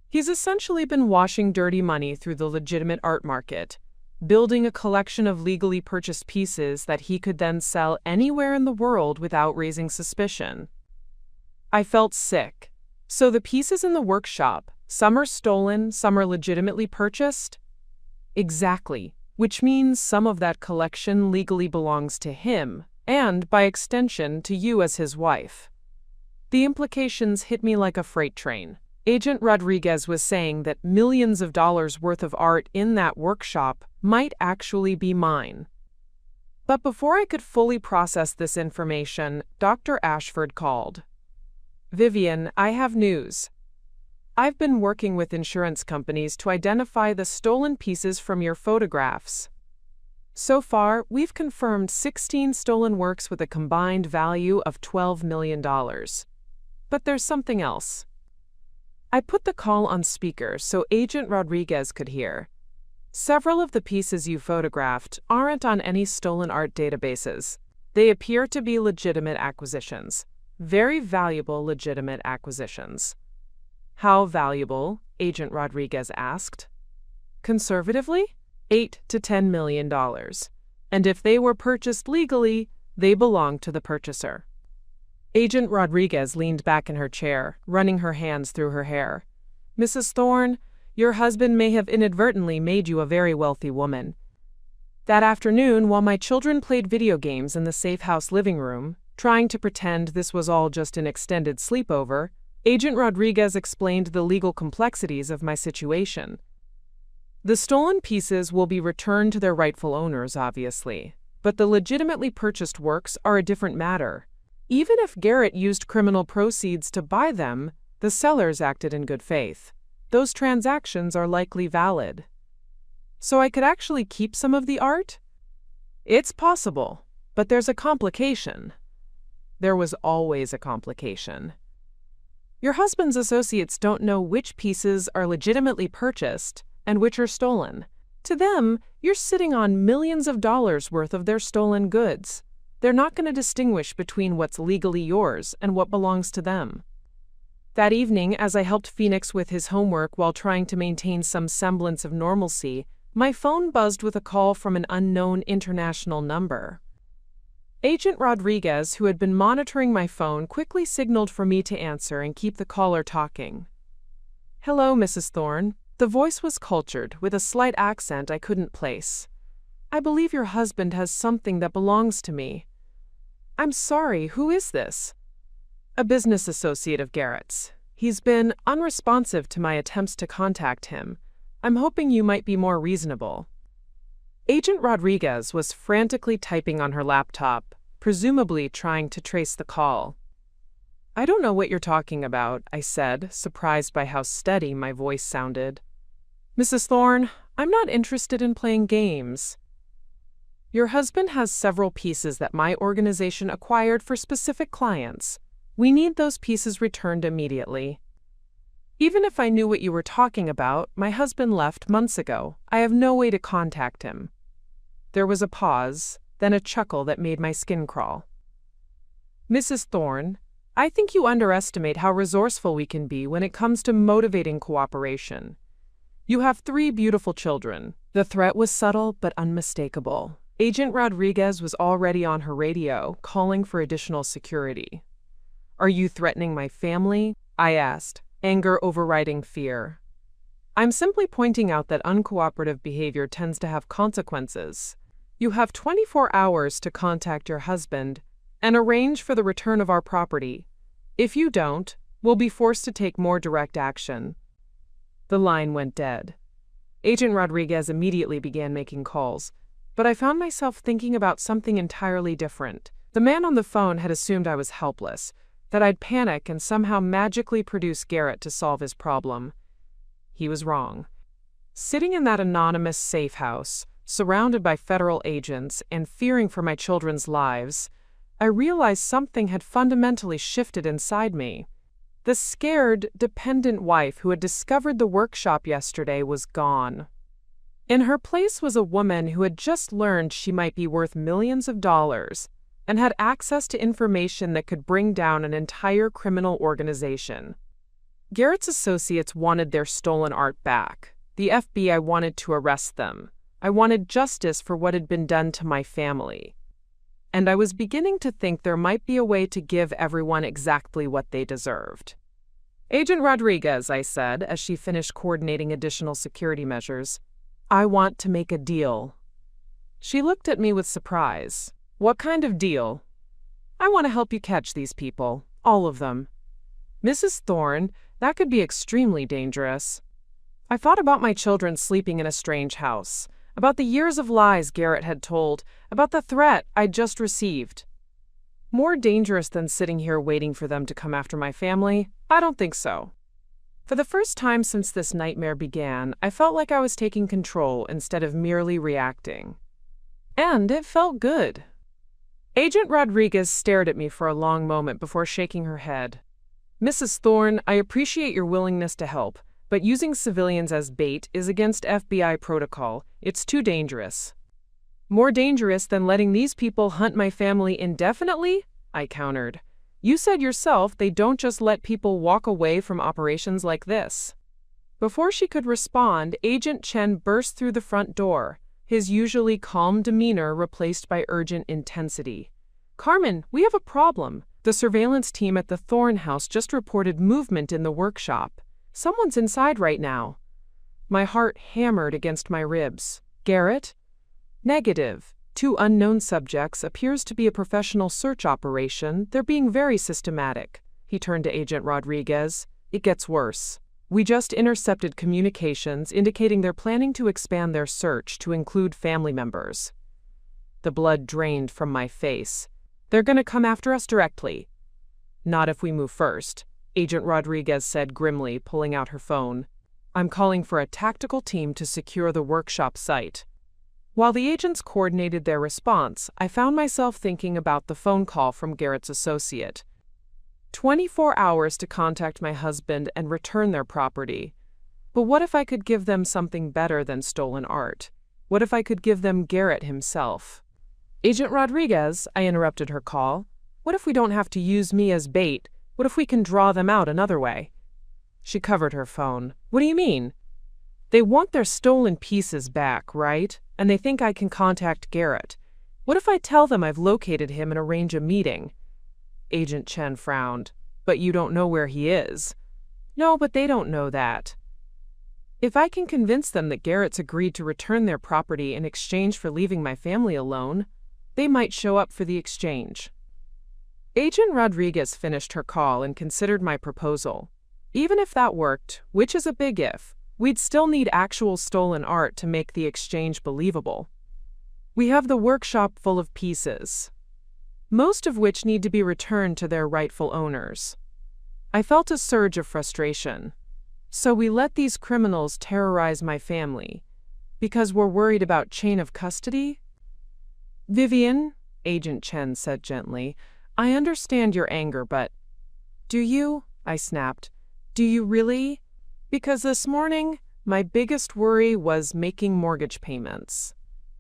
he's essentially been washing dirty money through the legitimate art market, building a collection of legally purchased pieces that he could then sell anywhere in the world without raising suspicion. I felt sick. So the pieces in the workshop, some are stolen, some are legitimately purchased? Exactly, which means some of that collection legally belongs to him, and, by extension, to you as his wife. The implications hit me like a freight train. Agent Rodriguez was saying that millions of dollars worth of art in that workshop might actually be mine. But before I could fully process this information, Dr. Ashford called. Vivian, I have news. I've been working with insurance companies to identify the stolen pieces from your photographs. So far, we've confirmed 16 stolen works with a combined value of $12 million. But there's something else. I put the call on speaker so Agent Rodriguez could hear. Several of the pieces you photographed aren't on any stolen art databases. They appear to be legitimate acquisitions. Very valuable legitimate acquisitions. How valuable? Agent Rodriguez asked. Conservatively? $8 to $10 million. And if they were purchased legally, they belong to the purchaser. Agent Rodriguez leaned back in her chair, running her hands through her hair. Mrs. Thorne, your husband may have inadvertently made you a very wealthy woman. That afternoon, while my children played video games in the safe house living room, trying to pretend this was all just an extended sleepover, Agent Rodriguez explained the legal complexities of my situation. The stolen pieces will be returned to their rightful owners, obviously, but the legitimately purchased works are a different matter. Even if Garrett used criminal proceeds to buy them, the sellers acted in good faith. Those transactions are likely valid. So I could actually keep some of the art? It's possible, but there's a complication. There was always a complication. Your husband's associates don't know which pieces are legitimately purchased and which are stolen. To them, you're sitting on millions of dollars worth of their stolen goods. They're not going to distinguish between what's legally yours and what belongs to them. That evening, as I helped Phoenix with his homework while trying to maintain some semblance of normalcy, my phone buzzed with a call from an unknown international number. Agent Rodriguez, who had been monitoring my phone, quickly signaled for me to answer and keep the caller talking. Hello, Mrs. Thorne. The voice was cultured, with a slight accent I couldn't place. I believe your husband has something that belongs to me. I'm sorry, who is this? A business associate of Garrett's. He's been unresponsive to my attempts to contact him. I'm hoping you might be more reasonable. Agent Rodriguez was frantically typing on her laptop, presumably trying to trace the call. I don't know what you're talking about, I said, surprised by how steady my voice sounded. Mrs. Thorne, I'm not interested in playing games. Your husband has several pieces that my organization acquired for specific clients. We need those pieces returned immediately. Even if I knew what you were talking about, my husband left months ago. I have no way to contact him." There was a pause, then a chuckle that made my skin crawl. "Mrs. Thorne, I think you underestimate how resourceful we can be when it comes to motivating cooperation. You have 3 beautiful children." The threat was subtle but unmistakable. Agent Rodriguez was already on her radio, calling for additional security. "Are you threatening my family?" I asked, anger overriding fear. "I'm simply pointing out that uncooperative behavior tends to have consequences. You have 24 hours to contact your husband and arrange for the return of our property. If you don't, we'll be forced to take more direct action." The line went dead. Agent Rodriguez immediately began making calls, but I found myself thinking about something entirely different. The man on the phone had assumed I was helpless, that I'd panic and somehow magically produce Garrett to solve his problem. He was wrong. Sitting in that anonymous safe house, surrounded by federal agents and fearing for my children's lives, I realized something had fundamentally shifted inside me. The scared, dependent wife who had discovered the workshop yesterday was gone. In her place was a woman who had just learned she might be worth millions of dollars and had access to information that could bring down an entire criminal organization. Garrett's associates wanted their stolen art back. The FBI wanted to arrest them. I wanted justice for what had been done to my family. And I was beginning to think there might be a way to give everyone exactly what they deserved. "Agent Rodriguez," I said, as she finished coordinating additional security measures, "I want to make a deal." She looked at me with surprise. "What kind of deal?" "I want to help you catch these people, all of them." "Mrs. Thorne, that could be extremely dangerous." I thought about my children sleeping in a strange house, about the years of lies Garrett had told, about the threat I'd just received. More dangerous than sitting here waiting for them to come after my family? I don't think so. For the first time since this nightmare began, I felt like I was taking control instead of merely reacting. And it felt good. Agent Rodriguez stared at me for a long moment before shaking her head. "Mrs. Thorne, I appreciate your willingness to help, but using civilians as bait is against FBI protocol. It's too dangerous." "More dangerous than letting these people hunt my family indefinitely?" I countered. "You said yourself they don't just let people walk away from operations like this." Before she could respond, Agent Chen burst through the front door, his usually calm demeanor replaced by urgent intensity. "Carmen, we have a problem. The surveillance team at the Thorne house just reported movement in the workshop. Someone's inside right now." My heart hammered against my ribs. "Garrett?" "Negative. 2 unknown subjects appears to be a professional search operation. They're being very systematic." He turned to Agent Rodriguez. "It gets worse. We just intercepted communications indicating they're planning to expand their search to include family members." The blood drained from my face. "They're going to come after us directly." "Not if we move first," Agent Rodriguez said grimly, pulling out her phone. "I'm calling for a tactical team to secure the workshop site." While the agents coordinated their response, I found myself thinking about the phone call from Garrett's associate. 24 hours to contact my husband and return their property. But what if I could give them something better than stolen art? What if I could give them Garrett himself? "Agent Rodriguez," I interrupted her call, "what if we don't have to use me as bait? What if we can draw them out another way?" She covered her phone. "What do you mean?" "They want their stolen pieces back, right? And they think I can contact Garrett. What if I tell them I've located him and arrange a meeting?" Agent Chen frowned. "But you don't know where he is." "No, but they don't know that." "If I can convince them that Garrett's agreed to return their property in exchange for leaving my family alone, they might show up for the exchange." Agent Rodriguez finished her call and considered my proposal. "Even if that worked, which is a big if, we'd still need actual stolen art to make the exchange believable. We have the workshop full of pieces, most of which need to be returned to their rightful owners." I felt a surge of frustration. "So we let these criminals terrorize my family because we're worried about chain of custody?" "Vivian," Agent Chen said gently, "I understand your anger, but—" "Do you?" I snapped. "Do you really? Because this morning, my biggest worry was making mortgage payments.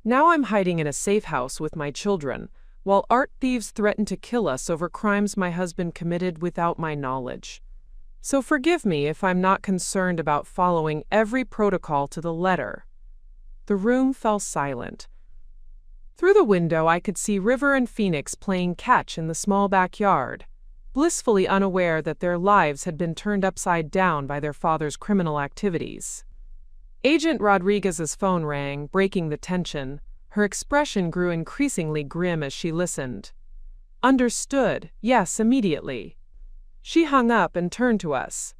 Now I'm hiding in a safe house with my children, while art thieves threaten to kill us over crimes my husband committed without my knowledge. So forgive me if I'm not concerned about following every protocol to the letter. The room fell silent. Through the window, I could see River and Phoenix playing catch in the small backyard, blissfully unaware that their lives had been turned upside down by their father's criminal activities. Agent Rodriguez's phone rang, breaking the tension. Her expression grew increasingly grim as she listened. Understood, yes, immediately. She hung up and turned to us.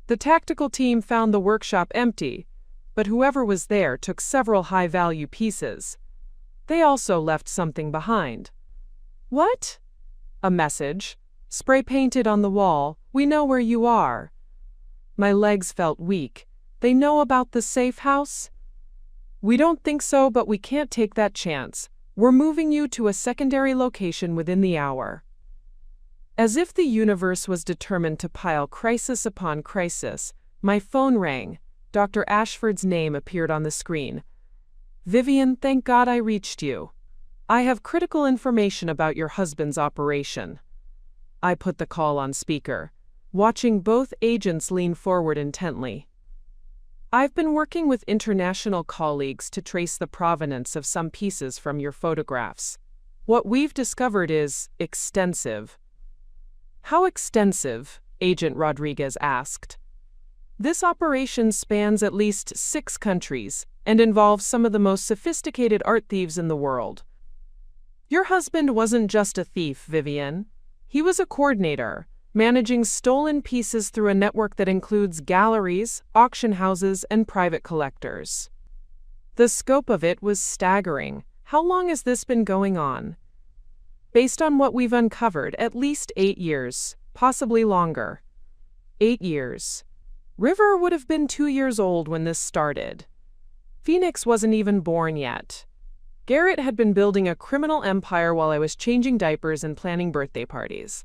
The tactical team found the workshop empty, but whoever was there took several high-value pieces. They also left something behind. What? A message, spray-painted on the wall, "We know where you are." My legs felt weak. They know about the safe house? We don't think so, but we can't take that chance. We're moving you to a secondary location within the hour. As if the universe was determined to pile crisis upon crisis, my phone rang. Dr. Ashford's name appeared on the screen. "Vivian, thank God I reached you. I have critical information about your husband's operation." I put the call on speaker, watching both agents lean forward intently. "I've been working with international colleagues to trace the provenance of some pieces from your photographs. What we've discovered is extensive." "How extensive?" Agent Rodriguez asked. "This operation spans at least 6 countries and involves some of the most sophisticated art thieves in the world. Your husband wasn't just a thief, Vivian. He was a coordinator, managing stolen pieces through a network that includes galleries, auction houses, and private collectors. The scope of it was staggering. How long has this been going on?" "Based on what we've uncovered, at least 8 years, possibly longer." 8 years. River would have been 2 years old when this started. Phoenix wasn't even born yet. Garrett had been building a criminal empire while I was changing diapers and planning birthday parties.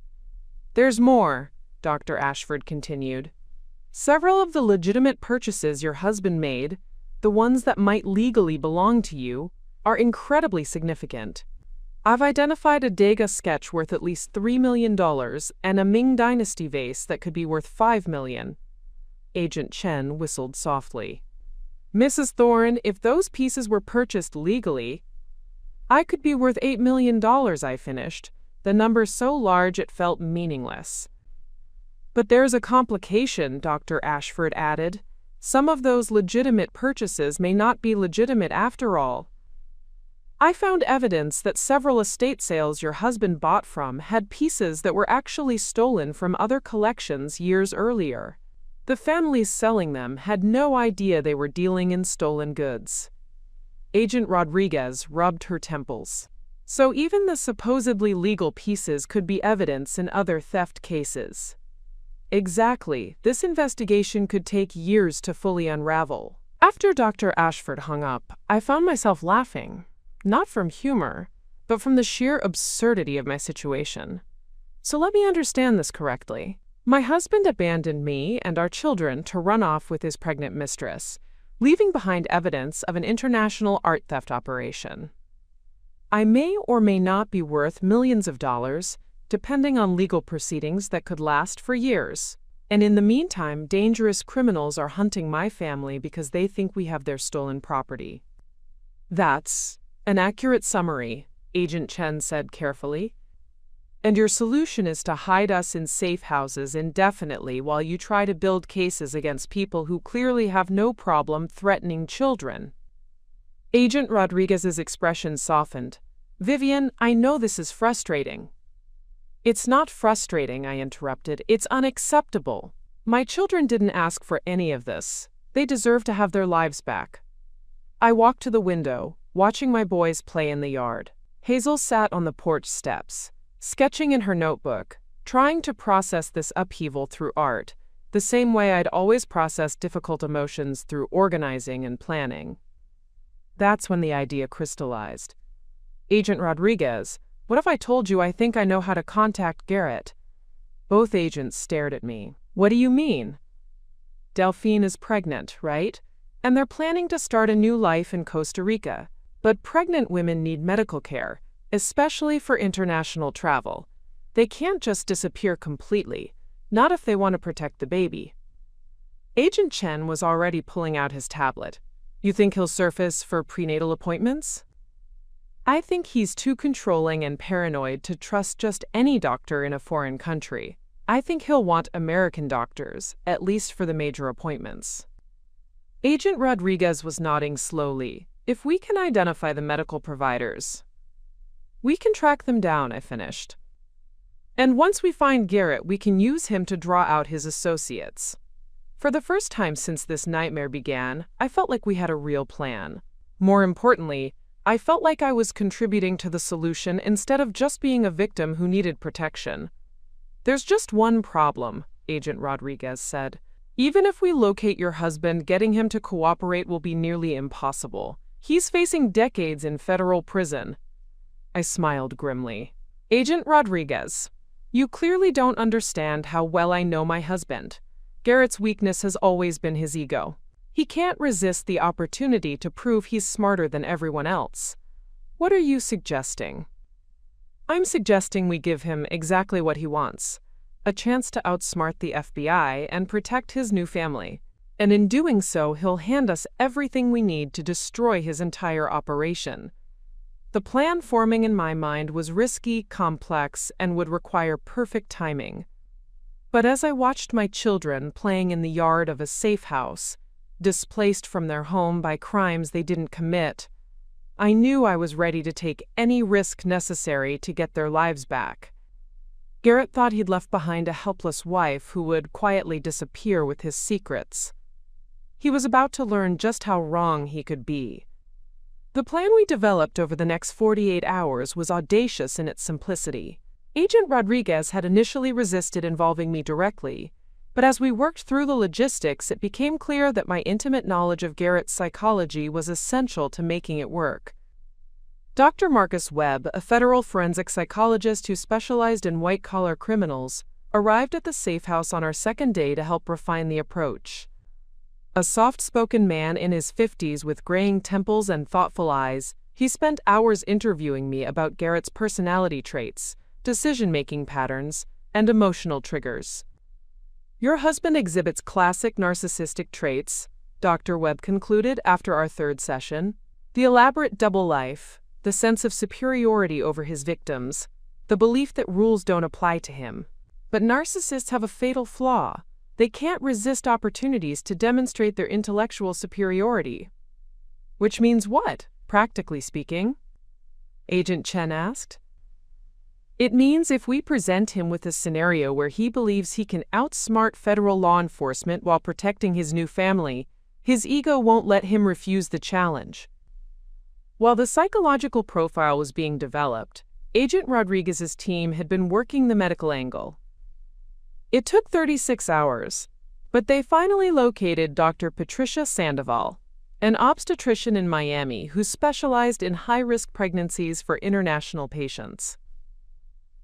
"There's more," Dr. Ashford continued. "Several of the legitimate purchases your husband made, the ones that might legally belong to you, are incredibly significant. I've identified a Degas sketch worth at least $3 million and a Ming Dynasty vase that could be worth $5 million. Agent Chen whistled softly. "Mrs. Thorne, if those pieces were purchased legally, I could be worth $8 million, I finished, the number so large it felt meaningless." "But there's a complication," Dr. Ashford added. "Some of those legitimate purchases may not be legitimate after all. I found evidence that several estate sales your husband bought from had pieces that were actually stolen from other collections years earlier. The families selling them had no idea they were dealing in stolen goods." Agent Rodriguez rubbed her temples. "So even the supposedly legal pieces could be evidence in other theft cases." "Exactly. This investigation could take years to fully unravel." After Dr. Ashford hung up, I found myself laughing, not from humor, but from the sheer absurdity of my situation. So let me understand this correctly. My husband abandoned me and our children to run off with his pregnant mistress, leaving behind evidence of an international art theft operation. I may or may not be worth millions of dollars, depending on legal proceedings that could last for years. And in the meantime, dangerous criminals are hunting my family because they think we have their stolen property. "That's an accurate summary," Agent Chen said carefully. "And your solution is to hide us in safe houses indefinitely while you try to build cases against people who clearly have no problem threatening children." Agent Rodriguez's expression softened. "Vivian, I know this is frustrating." "It's not frustrating," I interrupted. "It's unacceptable. My children didn't ask for any of this. They deserve to have their lives back." I walked to the window, watching my boys play in the yard. Hazel sat on the porch steps, sketching in her notebook, trying to process this upheaval through art, the same way I'd always processed difficult emotions through organizing and planning. That's when the idea crystallized. "Agent Rodriguez, what if I told you I think I know how to contact Garrett?" Both agents stared at me. "What do you mean?" Delphine is pregnant, right? And they're planning to start a new life in Costa Rica. But pregnant women need medical care, especially for international travel. They can't just disappear completely, not if they want to protect the baby. Agent Chen was already pulling out his tablet. You think he'll surface for prenatal appointments? I think he's too controlling and paranoid to trust just any doctor in a foreign country. I think he'll want American doctors, at least for the major appointments. Agent Rodriguez was nodding slowly. If we can identify the medical providers, we can track them down, I finished. And once we find Garrett, we can use him to draw out his associates. For the first time since this nightmare began, I felt like we had a real plan. More importantly, I felt like I was contributing to the solution instead of just being a victim who needed protection. There's just one problem, Agent Rodriguez said. Even if we locate your husband, getting him to cooperate will be nearly impossible. He's facing decades in federal prison. I smiled grimly. Agent Rodriguez, you clearly don't understand how well I know my husband. Garrett's weakness has always been his ego. He can't resist the opportunity to prove he's smarter than everyone else. What are you suggesting? I'm suggesting we give him exactly what he wants. A chance to outsmart the FBI and protect his new family. And in doing so, he'll hand us everything we need to destroy his entire operation. The plan forming in my mind was risky, complex, and would require perfect timing. But as I watched my children playing in the yard of a safe house, displaced from their home by crimes they didn't commit, I knew I was ready to take any risk necessary to get their lives back. Garrett thought he'd left behind a helpless wife who would quietly disappear with his secrets. He was about to learn just how wrong he could be. The plan we developed over the next 48 hours was audacious in its simplicity. Agent Rodriguez had initially resisted involving me directly, but as we worked through the logistics, it became clear that my intimate knowledge of Garrett's psychology was essential to making it work. Dr. Marcus Webb, a federal forensic psychologist who specialized in white-collar criminals, arrived at the safe house on our second day to help refine the approach. A soft-spoken man in his 50s with graying temples and thoughtful eyes, he spent hours interviewing me about Garrett's personality traits, decision-making patterns, and emotional triggers. Your husband exhibits classic narcissistic traits, Dr. Webb concluded after our third session. The elaborate double life, the sense of superiority over his victims, the belief that rules don't apply to him. But narcissists have a fatal flaw. They can't resist opportunities to demonstrate their intellectual superiority. Which means what, practically speaking? Agent Chen asked. It means if we present him with a scenario where he believes he can outsmart federal law enforcement while protecting his new family, his ego won't let him refuse the challenge. While the psychological profile was being developed, Agent Rodriguez's team had been working the medical angle. It took 36 hours, but they finally located Dr. Patricia Sandoval, an obstetrician in Miami who specialized in high-risk pregnancies for international patients.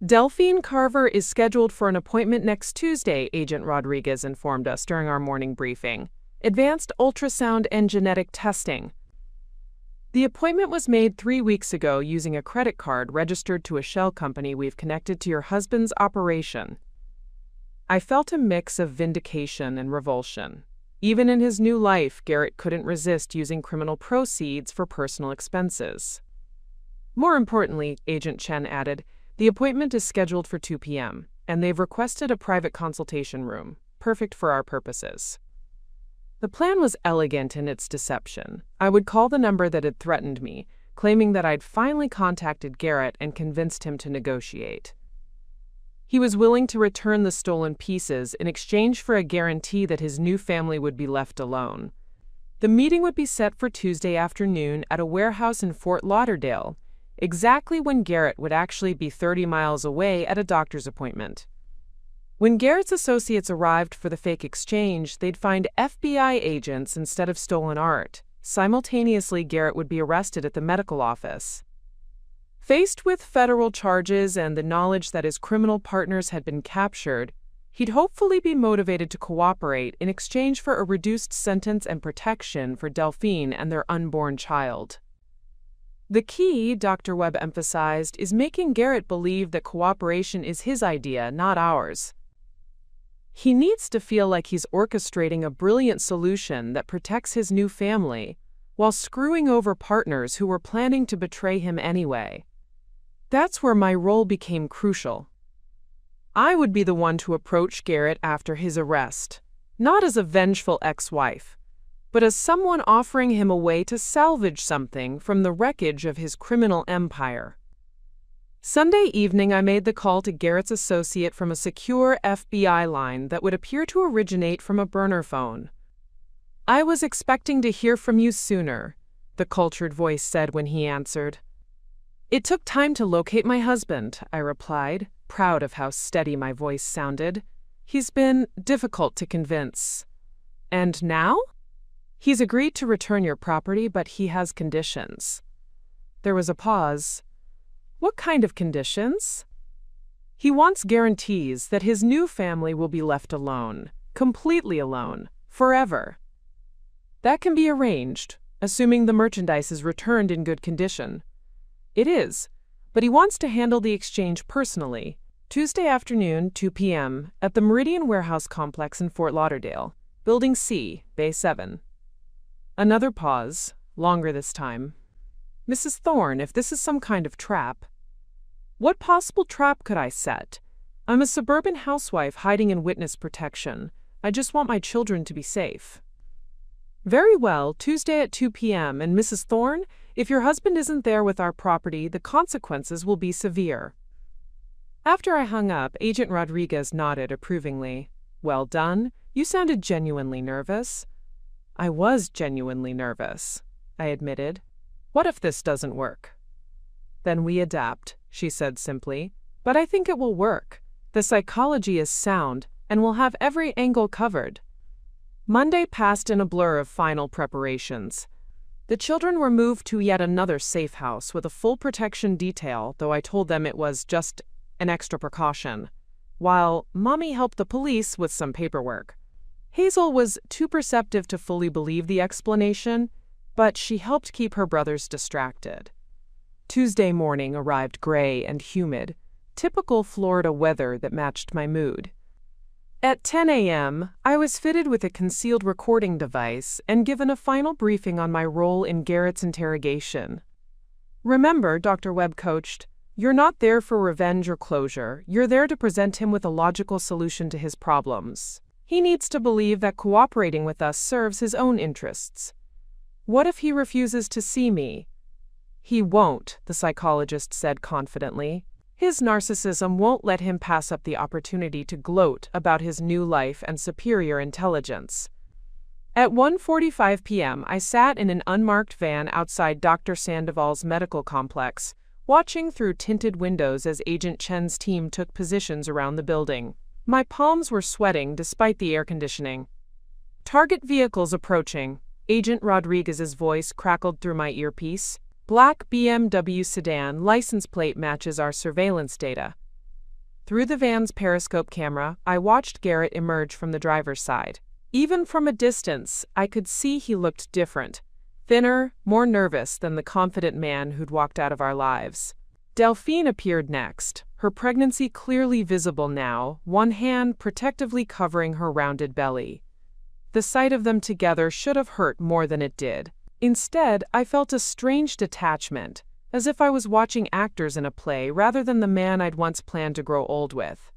Delphine Carver is scheduled for an appointment next Tuesday, Agent Rodriguez informed us during our morning briefing. Advanced ultrasound and genetic testing. The appointment was made 3 weeks ago using a credit card registered to a shell company we've connected to your husband's operation. I felt a mix of vindication and revulsion. Even in his new life, Garrett couldn't resist using criminal proceeds for personal expenses. More importantly, Agent Chen added, the appointment is scheduled for 2 p.m., and they've requested a private consultation room, perfect for our purposes. The plan was elegant in its deception. I would call the number that had threatened me, claiming that I'd finally contacted Garrett and convinced him to negotiate. He was willing to return the stolen pieces in exchange for a guarantee that his new family would be left alone. The meeting would be set for Tuesday afternoon at a warehouse in Fort Lauderdale, exactly when Garrett would actually be 30 miles away at a doctor's appointment. When Garrett's associates arrived for the fake exchange, they'd find FBI agents instead of stolen art. Simultaneously, Garrett would be arrested at the medical office. Faced with federal charges and the knowledge that his criminal partners had been captured, He'd hopefully be motivated to cooperate in exchange for a reduced sentence and protection for Delphine and their unborn child. The key, Dr. Webb emphasized, is making Garrett believe that cooperation is his idea, not ours. He needs to feel like he's orchestrating a brilliant solution that protects his new family, while screwing over partners who were planning to betray him anyway. That's where my role became crucial. I would be the one to approach Garrett after his arrest, not as a vengeful ex-wife, but as someone offering him a way to salvage something from the wreckage of his criminal empire. Sunday evening, I made the call to Garrett's associate from a secure FBI line that would appear to originate from a burner phone. "I was expecting to hear from you sooner," the cultured voice said when he answered. "It took time to locate my husband," I replied, proud of how steady my voice sounded. "He's been difficult to convince." "And now?" "He's agreed to return your property, but he has conditions." There was a pause. "What kind of conditions?" "He wants guarantees that his new family will be left alone, completely alone, forever." "That can be arranged, assuming the merchandise is returned in good condition." "It is, but he wants to handle the exchange personally. Tuesday afternoon, 2 p.m., at the Meridian Warehouse Complex in Fort Lauderdale, Building C, Bay 7. Another pause, longer this time. "Mrs. Thorne, if this is some kind of trap..." "What possible trap could I set? I'm a suburban housewife hiding in witness protection. I just want my children to be safe." "Very well, Tuesday at 2 p.m., and Mrs. Thorne, if your husband isn't there with our property, the consequences will be severe." After I hung up, Agent Rodriguez nodded approvingly. "Well done. You sounded genuinely nervous." "I was genuinely nervous," I admitted. "What if this doesn't work?" "Then we adapt," she said simply. "But I think it will work. The psychology is sound, and we'll have every angle covered." Monday passed in a blur of final preparations. The children were moved to yet another safe house with a full protection detail, though I told them it was just an extra precaution, while Mommy helped the police with some paperwork. Hazel was too perceptive to fully believe the explanation, but she helped keep her brothers distracted. Tuesday morning arrived gray and humid, typical Florida weather that matched my mood. At 10 a.m., I was fitted with a concealed recording device and given a final briefing on my role in Garrett's interrogation. "Remember," Dr. Webb coached, "you're not there for revenge or closure. You're there to present him with a logical solution to his problems. He needs to believe that cooperating with us serves his own interests." "What if he refuses to see me?" "He won't," the psychologist said confidently. "His narcissism won't let him pass up the opportunity to gloat about his new life and superior intelligence." At 1:45 p.m., I sat in an unmarked van outside Dr. Sandoval's medical complex, watching through tinted windows as Agent Chen's team took positions around the building. My palms were sweating despite the air conditioning. "Target vehicles approaching," Agent Rodriguez's voice crackled through my earpiece. "Black BMW sedan, license plate matches our surveillance data." Through the van's periscope camera, I watched Garrett emerge from the driver's side. Even from a distance, I could see he looked different. Thinner, more nervous than the confident man who'd walked out of our lives. Delphine appeared next, her pregnancy clearly visible now, one hand protectively covering her rounded belly. The sight of them together should have hurt more than it did. Instead, I felt a strange detachment, as if I was watching actors in a play rather than the man I'd once planned to grow old with.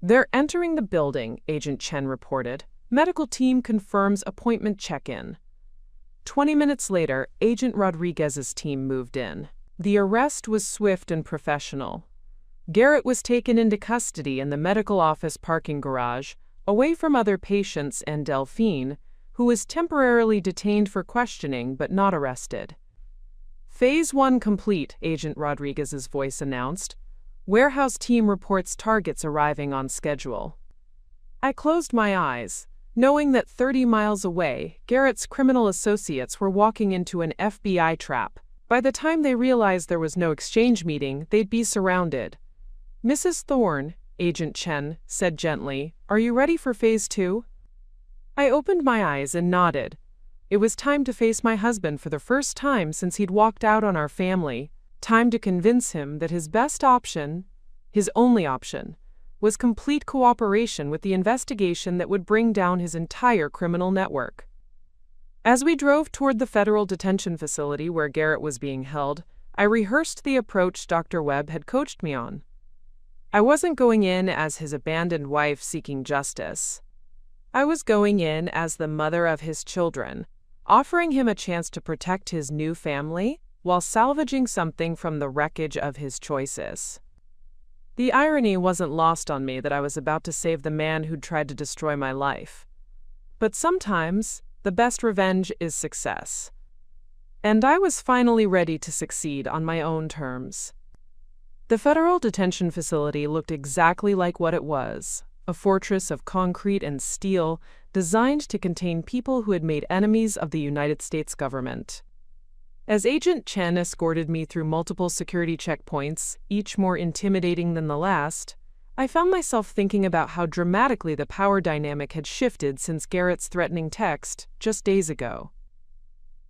"They're entering the building," Agent Chen reported. "Medical team confirms appointment check-in." 20 minutes later, Agent Rodriguez's team moved in. The arrest was swift and professional. Garrett was taken into custody in the medical office parking garage, away from other patients and Delphine, who was temporarily detained for questioning but not arrested. "Phase 1 complete," Agent Rodriguez's voice announced. "Warehouse team reports targets arriving on schedule." I closed my eyes, knowing that 30 miles away, Garrett's criminal associates were walking into an FBI trap. By the time they realized there was no exchange meeting, they'd be surrounded. "Mrs. Thorne," Agent Chen said gently, Are you ready for phase 2? I opened my eyes and nodded. It was time to face my husband for the first time since he'd walked out on our family, time to convince him that his best option, his only option, was complete cooperation with the investigation that would bring down his entire criminal network. As we drove toward the federal detention facility where Garrett was being held, I rehearsed the approach Dr. Webb had coached me on. I wasn't going in as his abandoned wife seeking justice. I was going in as the mother of his children, offering him a chance to protect his new family while salvaging something from the wreckage of his choices. The irony wasn't lost on me that I was about to save the man who'd tried to destroy my life. But sometimes, the best revenge is success. And I was finally ready to succeed on my own terms. The federal detention facility looked exactly like what it was, a fortress of concrete and steel designed to contain people who had made enemies of the United States government. As Agent Chen escorted me through multiple security checkpoints, each more intimidating than the last, I found myself thinking about how dramatically the power dynamic had shifted since Garrett's threatening text just days ago.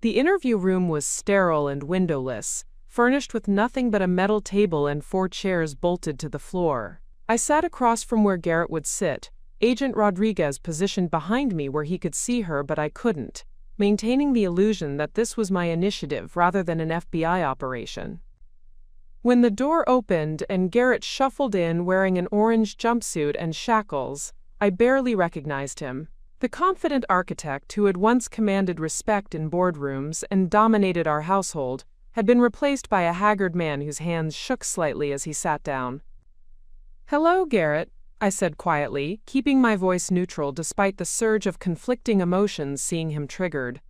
The interview room was sterile and windowless, furnished with nothing but a metal table and 4 chairs bolted to the floor. I sat across from where Garrett would sit, Agent Rodriguez positioned behind me where he could see her but I couldn't, maintaining the illusion that this was my initiative rather than an FBI operation. When the door opened and Garrett shuffled in wearing an orange jumpsuit and shackles, I barely recognized him. The confident architect who had once commanded respect in boardrooms and dominated our household had been replaced by a haggard man whose hands shook slightly as he sat down. "Hello, Garrett," I said quietly, keeping my voice neutral despite the surge of conflicting emotions seeing him triggered.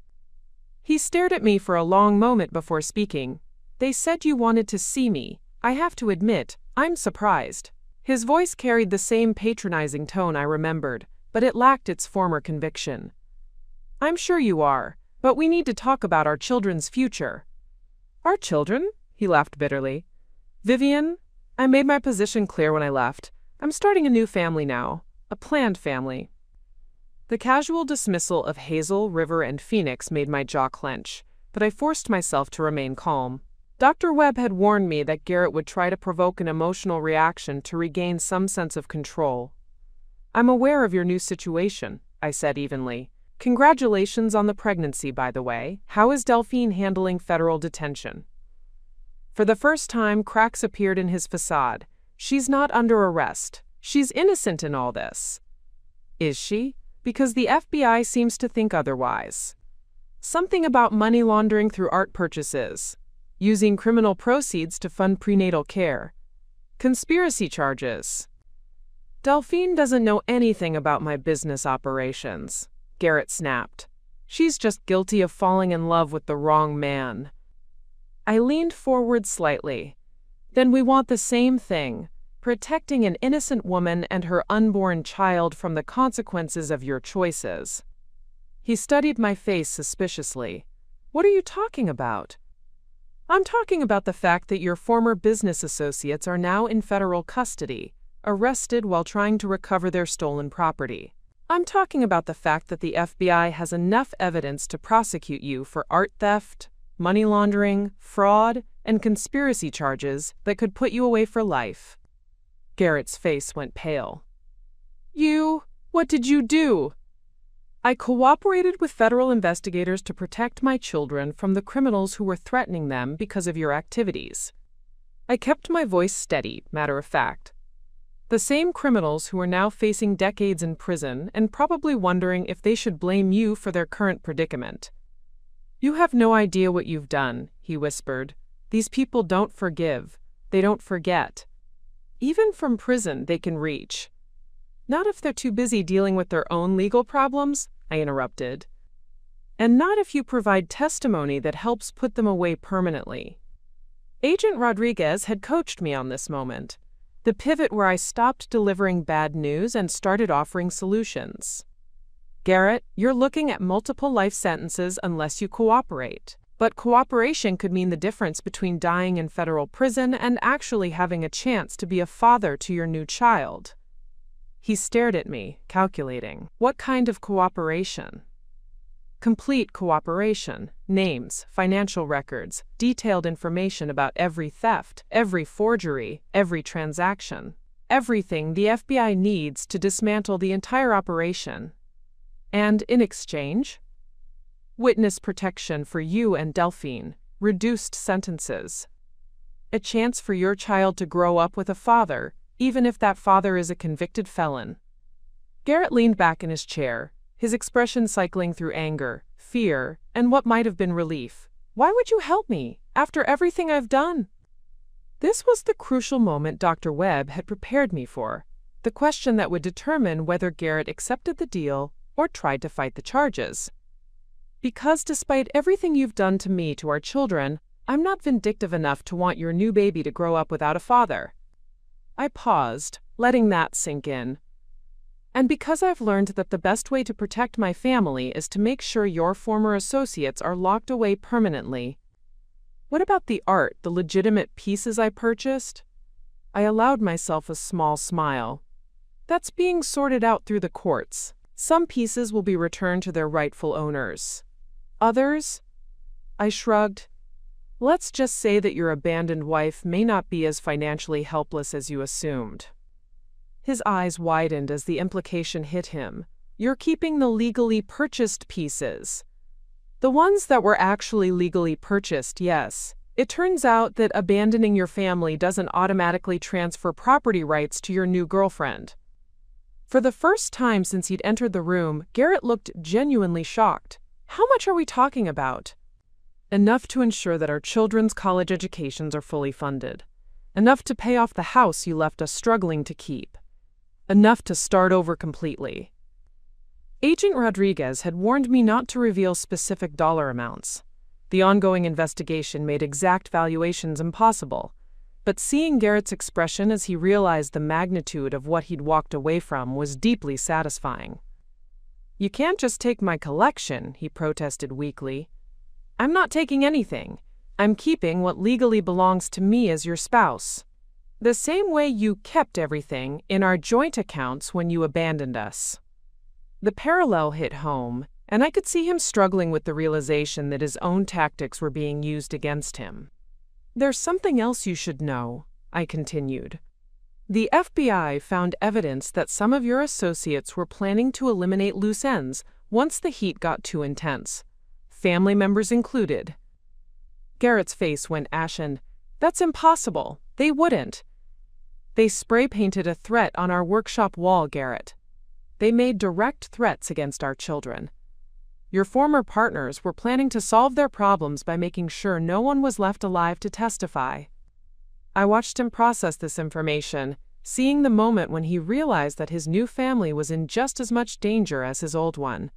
He stared at me for a long moment before speaking. "They said you wanted to see me. I have to admit, I'm surprised." His voice carried the same patronizing tone I remembered, but it lacked its former conviction. "I'm sure you are, but we need to talk about our children's future." "Our children?" He laughed bitterly. "Vivian, I made my position clear when I left. I'm starting a new family now, a planned family." The casual dismissal of Hazel, River, and Phoenix made my jaw clench, but I forced myself to remain calm. Dr. Webb had warned me that Garrett would try to provoke an emotional reaction to regain some sense of control. "I'm aware of your new situation," I said evenly. "Congratulations on the pregnancy, by the way. How is Delphine handling federal detention?" For the first time, cracks appeared in his facade. "She's not under arrest. She's innocent in all this." "Is she? Because the FBI seems to think otherwise. Something about money laundering through art purchases, using criminal proceeds to fund prenatal care, conspiracy charges." "Delphine doesn't know anything about my business operations," Garrett snapped. "She's just guilty of falling in love with the wrong man." I leaned forward slightly. "Then we want the same thing, protecting an innocent woman and her unborn child from the consequences of your choices." He studied my face suspiciously. "What are you talking about?" "I'm talking about the fact that your former business associates are now in federal custody, arrested while trying to recover their stolen property. I'm talking about the fact that the FBI has enough evidence to prosecute you for art theft, money laundering, fraud, and conspiracy charges that could put you away for life." Garrett's face went pale. What did you do?" "I cooperated with federal investigators to protect my children from the criminals who were threatening them because of your activities." I kept my voice steady, matter of fact. "The same criminals who are now facing decades in prison and probably wondering if they should blame you for their current predicament." "You have no idea what you've done," he whispered. "These people don't forgive. They don't forget. Even from prison they can reach." "Not if they're too busy dealing with their own legal problems," I interrupted. "And not if you provide testimony that helps put them away permanently." Agent Rodriguez had coached me on this moment, the pivot where I stopped delivering bad news and started offering solutions. "Garrett, you're looking at multiple life sentences unless you cooperate. But cooperation could mean the difference between dying in federal prison and actually having a chance to be a father to your new child." He stared at me, calculating. What kind of cooperation? Complete cooperation. Names, financial records, detailed information about every theft, every forgery, every transaction. Everything the FBI needs to dismantle the entire operation. And in exchange? Witness protection for you and Delphine, reduced sentences. A chance for your child to grow up with a father, even if that father is a convicted felon. Garrett leaned back in his chair, his expression cycling through anger, fear, and what might have been relief. Why would you help me, after everything I've done? This was the crucial moment Dr. Webb had prepared me for, the question that would determine whether Garrett accepted the deal or tried to fight the charges. Because despite everything you've done to me, to our children, I'm not vindictive enough to want your new baby to grow up without a father. I paused, letting that sink in. And because I've learned that the best way to protect my family is to make sure your former associates are locked away permanently. What about the art, the legitimate pieces I purchased? I allowed myself a small smile. That's being sorted out through the courts. Some pieces will be returned to their rightful owners. Others? I shrugged. Let's just say that your abandoned wife may not be as financially helpless as you assumed. His eyes widened as the implication hit him. You're keeping the legally purchased pieces. The ones that were actually legally purchased, yes. It turns out that abandoning your family doesn't automatically transfer property rights to your new girlfriend. For the first time since he'd entered the room, Garrett looked genuinely shocked. How much are we talking about? Enough to ensure that our children's college educations are fully funded. Enough to pay off the house you left us struggling to keep. Enough to start over completely. Agent Rodriguez had warned me not to reveal specific dollar amounts. The ongoing investigation made exact valuations impossible, but seeing Garrett's expression as he realized the magnitude of what he'd walked away from was deeply satisfying. You can't just take my collection, he protested weakly. I'm not taking anything. I'm keeping what legally belongs to me as your spouse. The same way you kept everything in our joint accounts when you abandoned us. The parallel hit home, and I could see him struggling with the realization that his own tactics were being used against him. There's something else you should know, I continued. The FBI found evidence that some of your associates were planning to eliminate loose ends once the heat got too intense, family members included. Garrett's face went ashen. That's impossible. They wouldn't. They spray-painted a threat on our workshop wall, Garrett. They made direct threats against our children. Your former partners were planning to solve their problems by making sure no one was left alive to testify. I watched him process this information, seeing the moment when he realized that his new family was in just as much danger as his old one.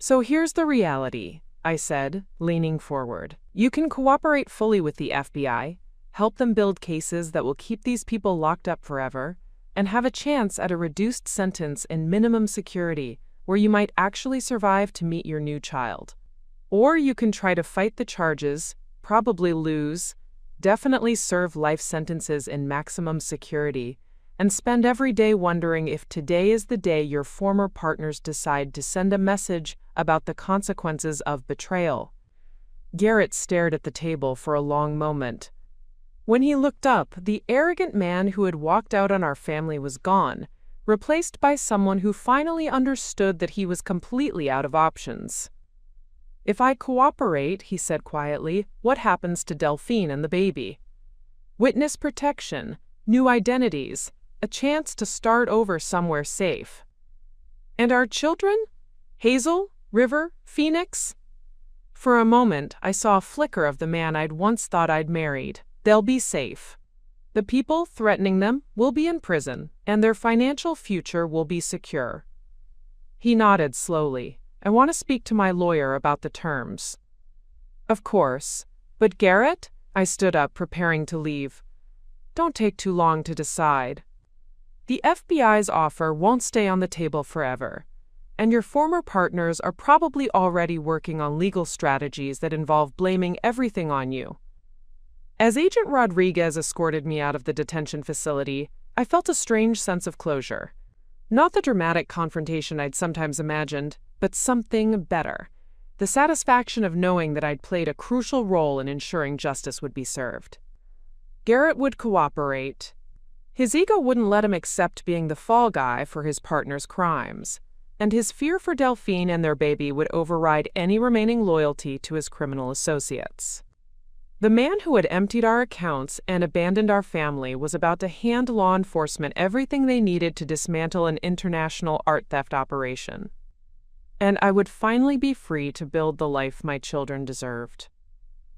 So here's the reality, I said, leaning forward. You can cooperate fully with the FBI, help them build cases that will keep these people locked up forever, and have a chance at a reduced sentence in minimum security where you might actually survive to meet your new child. Or you can try to fight the charges, probably lose, definitely serve life sentences in maximum security, and spend every day wondering if today is the day your former partners decide to send a message about the consequences of betrayal. Garrett stared at the table for a long moment. When he looked up, the arrogant man who had walked out on our family was gone, replaced by someone who finally understood that he was completely out of options. If I cooperate, he said quietly, what happens to Delphine and the baby? Witness protection, new identities, a chance to start over somewhere safe. And our children? Hazel, River, Phoenix? For a moment, I saw a flicker of the man I'd once thought I'd married. They'll be safe. The people threatening them will be in prison, and their financial future will be secure. He nodded slowly. I want to speak to my lawyer about the terms. Of course. But Garrett? I stood up, preparing to leave. Don't take too long to decide. The FBI's offer won't stay on the table forever, and your former partners are probably already working on legal strategies that involve blaming everything on you. As Agent Rodriguez escorted me out of the detention facility, I felt a strange sense of closure. Not the dramatic confrontation I'd sometimes imagined, but something better. The satisfaction of knowing that I'd played a crucial role in ensuring justice would be served. Garrett would cooperate. His ego wouldn't let him accept being the fall guy for his partner's crimes, and his fear for Delphine and their baby would override any remaining loyalty to his criminal associates. The man who had emptied our accounts and abandoned our family was about to hand law enforcement everything they needed to dismantle an international art theft operation. And I would finally be free to build the life my children deserved.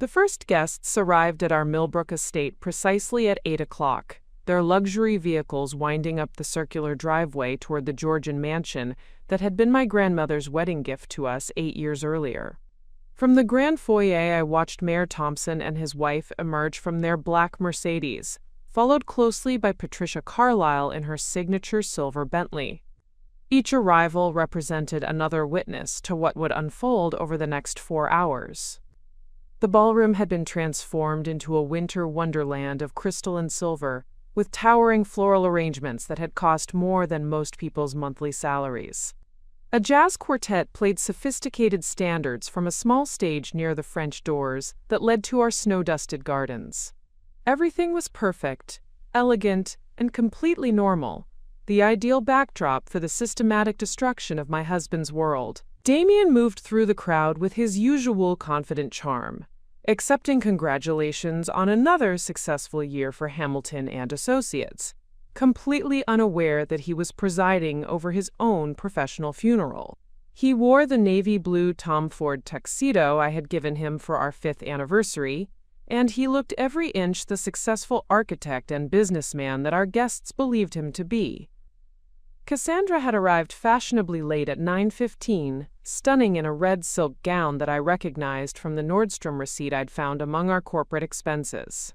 The first guests arrived at our Millbrook estate precisely at 8 o'clock, their luxury vehicles winding up the circular driveway toward the Georgian mansion that had been my grandmother's wedding gift to us 8 years earlier. From the grand foyer, I watched Mayor Thompson and his wife emerge from their black Mercedes, followed closely by Patricia Carlisle in her signature silver Bentley. Each arrival represented another witness to what would unfold over the next 4 hours. The ballroom had been transformed into a winter wonderland of crystal and silver, with towering floral arrangements that had cost more than most people's monthly salaries. A jazz quartet played sophisticated standards from a small stage near the French doors that led to our snow-dusted gardens. Everything was perfect, elegant, and completely normal, the ideal backdrop for the systematic destruction of my husband's world. Damien moved through the crowd with his usual confident charm, accepting congratulations on another successful year for Hamilton and Associates, completely unaware that he was presiding over his own professional funeral. He wore the navy blue Tom Ford tuxedo I had given him for our 5th anniversary, and he looked every inch the successful architect and businessman that our guests believed him to be. Cassandra had arrived fashionably late at 9:15, stunning in a red silk gown that I recognized from the Nordstrom receipt I'd found among our corporate expenses.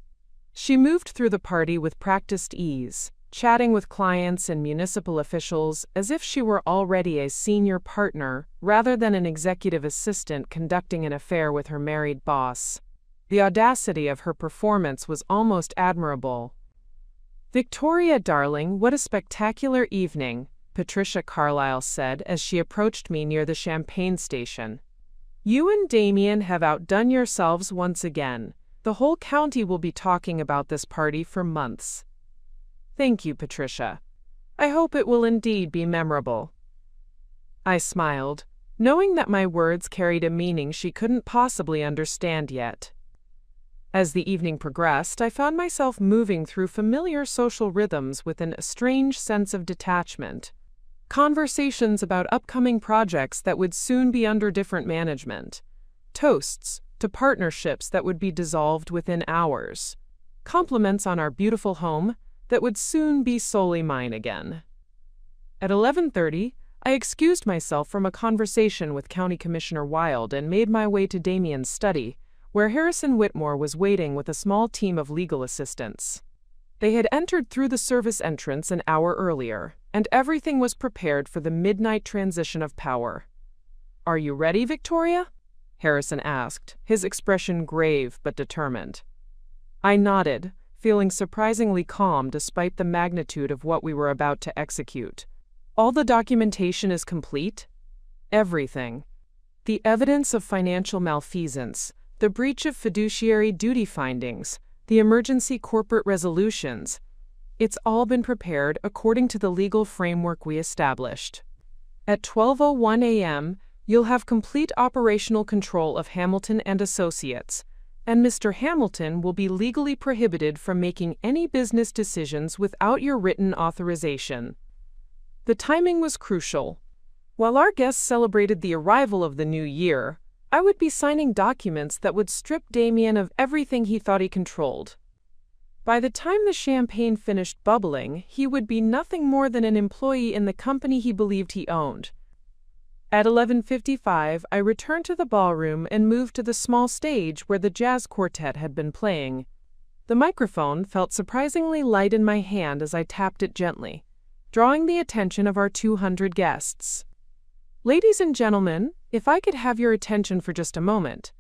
She moved through the party with practiced ease, chatting with clients and municipal officials as if she were already a senior partner rather than an executive assistant conducting an affair with her married boss. The audacity of her performance was almost admirable. "Victoria, darling, what a spectacular evening," Patricia Carlisle said as she approached me near the champagne station. "You and Damien have outdone yourselves once again. The whole county will be talking about this party for months." "Thank you, Patricia. I hope it will indeed be memorable." I smiled, knowing that my words carried a meaning she couldn't possibly understand yet. As the evening progressed, I found myself moving through familiar social rhythms with a strange sense of detachment. Conversations about upcoming projects that would soon be under different management. Toasts to partnerships that would be dissolved within hours. Compliments on our beautiful home that would soon be solely mine again. At 11:30, I excused myself from a conversation with County Commissioner Wild and made my way to Damien's study, where Harrison Whitmore was waiting with a small team of legal assistants. They had entered through the service entrance an hour earlier, and everything was prepared for the midnight transition of power. "Are you ready, Victoria?" Harrison asked, his expression grave but determined. I nodded, feeling surprisingly calm despite the magnitude of what we were about to execute. "All the documentation is complete?" "Everything. The evidence of financial malfeasance, the breach of fiduciary duty findings, the emergency corporate resolutions. It's all been prepared according to the legal framework we established. At 12:01 a.m., you'll have complete operational control of Hamilton and Associates, and Mr. Hamilton will be legally prohibited from making any business decisions without your written authorization." The timing was crucial. While our guests celebrated the arrival of the new year, I would be signing documents that would strip Damien of everything he thought he controlled. By the time the champagne finished bubbling, he would be nothing more than an employee in the company he believed he owned. At 11:55, I returned to the ballroom and moved to the small stage where the jazz quartet had been playing. The microphone felt surprisingly light in my hand as I tapped it gently, drawing the attention of our 200 guests. "Ladies and gentlemen, if I could have your attention for just a moment."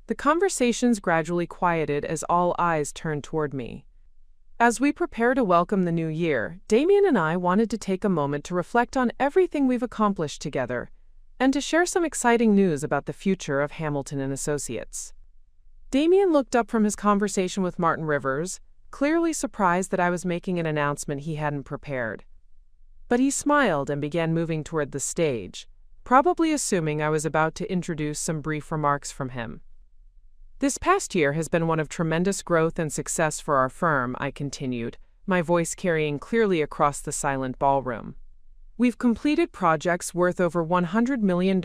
The conversations gradually quieted as all eyes turned toward me. As we prepare to welcome the new year, Damien and I wanted to take a moment to reflect on everything we've accomplished together and to share some exciting news about the future of Hamilton and Associates. Damien looked up from his conversation with Martin Rivers, clearly surprised that I was making an announcement he hadn't prepared. But he smiled and began moving toward the stage, probably assuming I was about to introduce some brief remarks from him. This past year has been one of tremendous growth and success for our firm, I continued, my voice carrying clearly across the silent ballroom. We've completed projects worth over $100 million,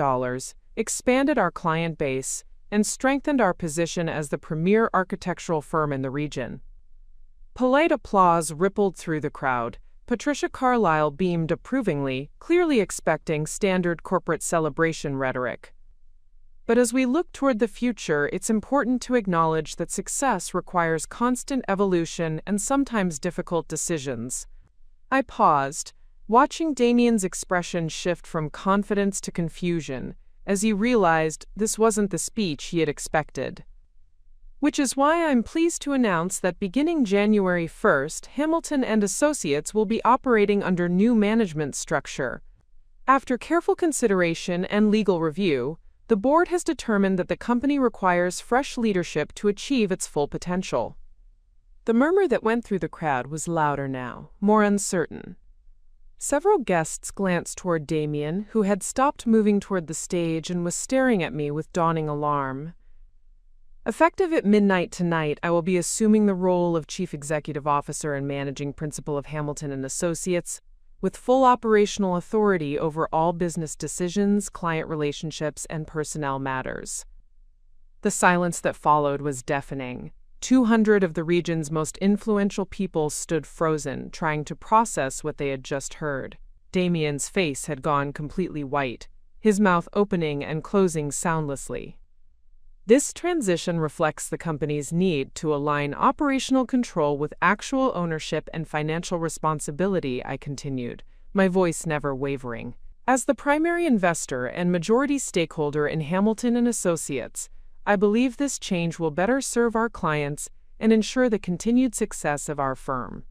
expanded our client base, and strengthened our position as the premier architectural firm in the region. Polite applause rippled through the crowd. Patricia Carlisle beamed approvingly, clearly expecting standard corporate celebration rhetoric. But as we look toward the future, it's important to acknowledge that success requires constant evolution and sometimes difficult decisions. I paused, watching Damien's expression shift from confidence to confusion, as he realized this wasn't the speech he had expected. Which is why I'm pleased to announce that beginning January 1st, Hamilton and Associates will be operating under new management structure. After careful consideration and legal review, the board has determined that the company requires fresh leadership to achieve its full potential. The murmur that went through the crowd was louder now, more uncertain. Several guests glanced toward Damien, who had stopped moving toward the stage and was staring at me with dawning alarm. Effective at midnight tonight, I will be assuming the role of Chief Executive Officer and Managing Principal of Hamilton and Associates, with full operational authority over all business decisions, client relationships, and personnel matters. The silence that followed was deafening. 200 of the region's most influential people stood frozen, trying to process what they had just heard. Damien's face had gone completely white, his mouth opening and closing soundlessly. This transition reflects the company's need to align operational control with actual ownership and financial responsibility, I continued, my voice never wavering. As the primary investor and majority stakeholder in Hamilton and Associates, I believe this change will better serve our clients and ensure the continued success of our firm.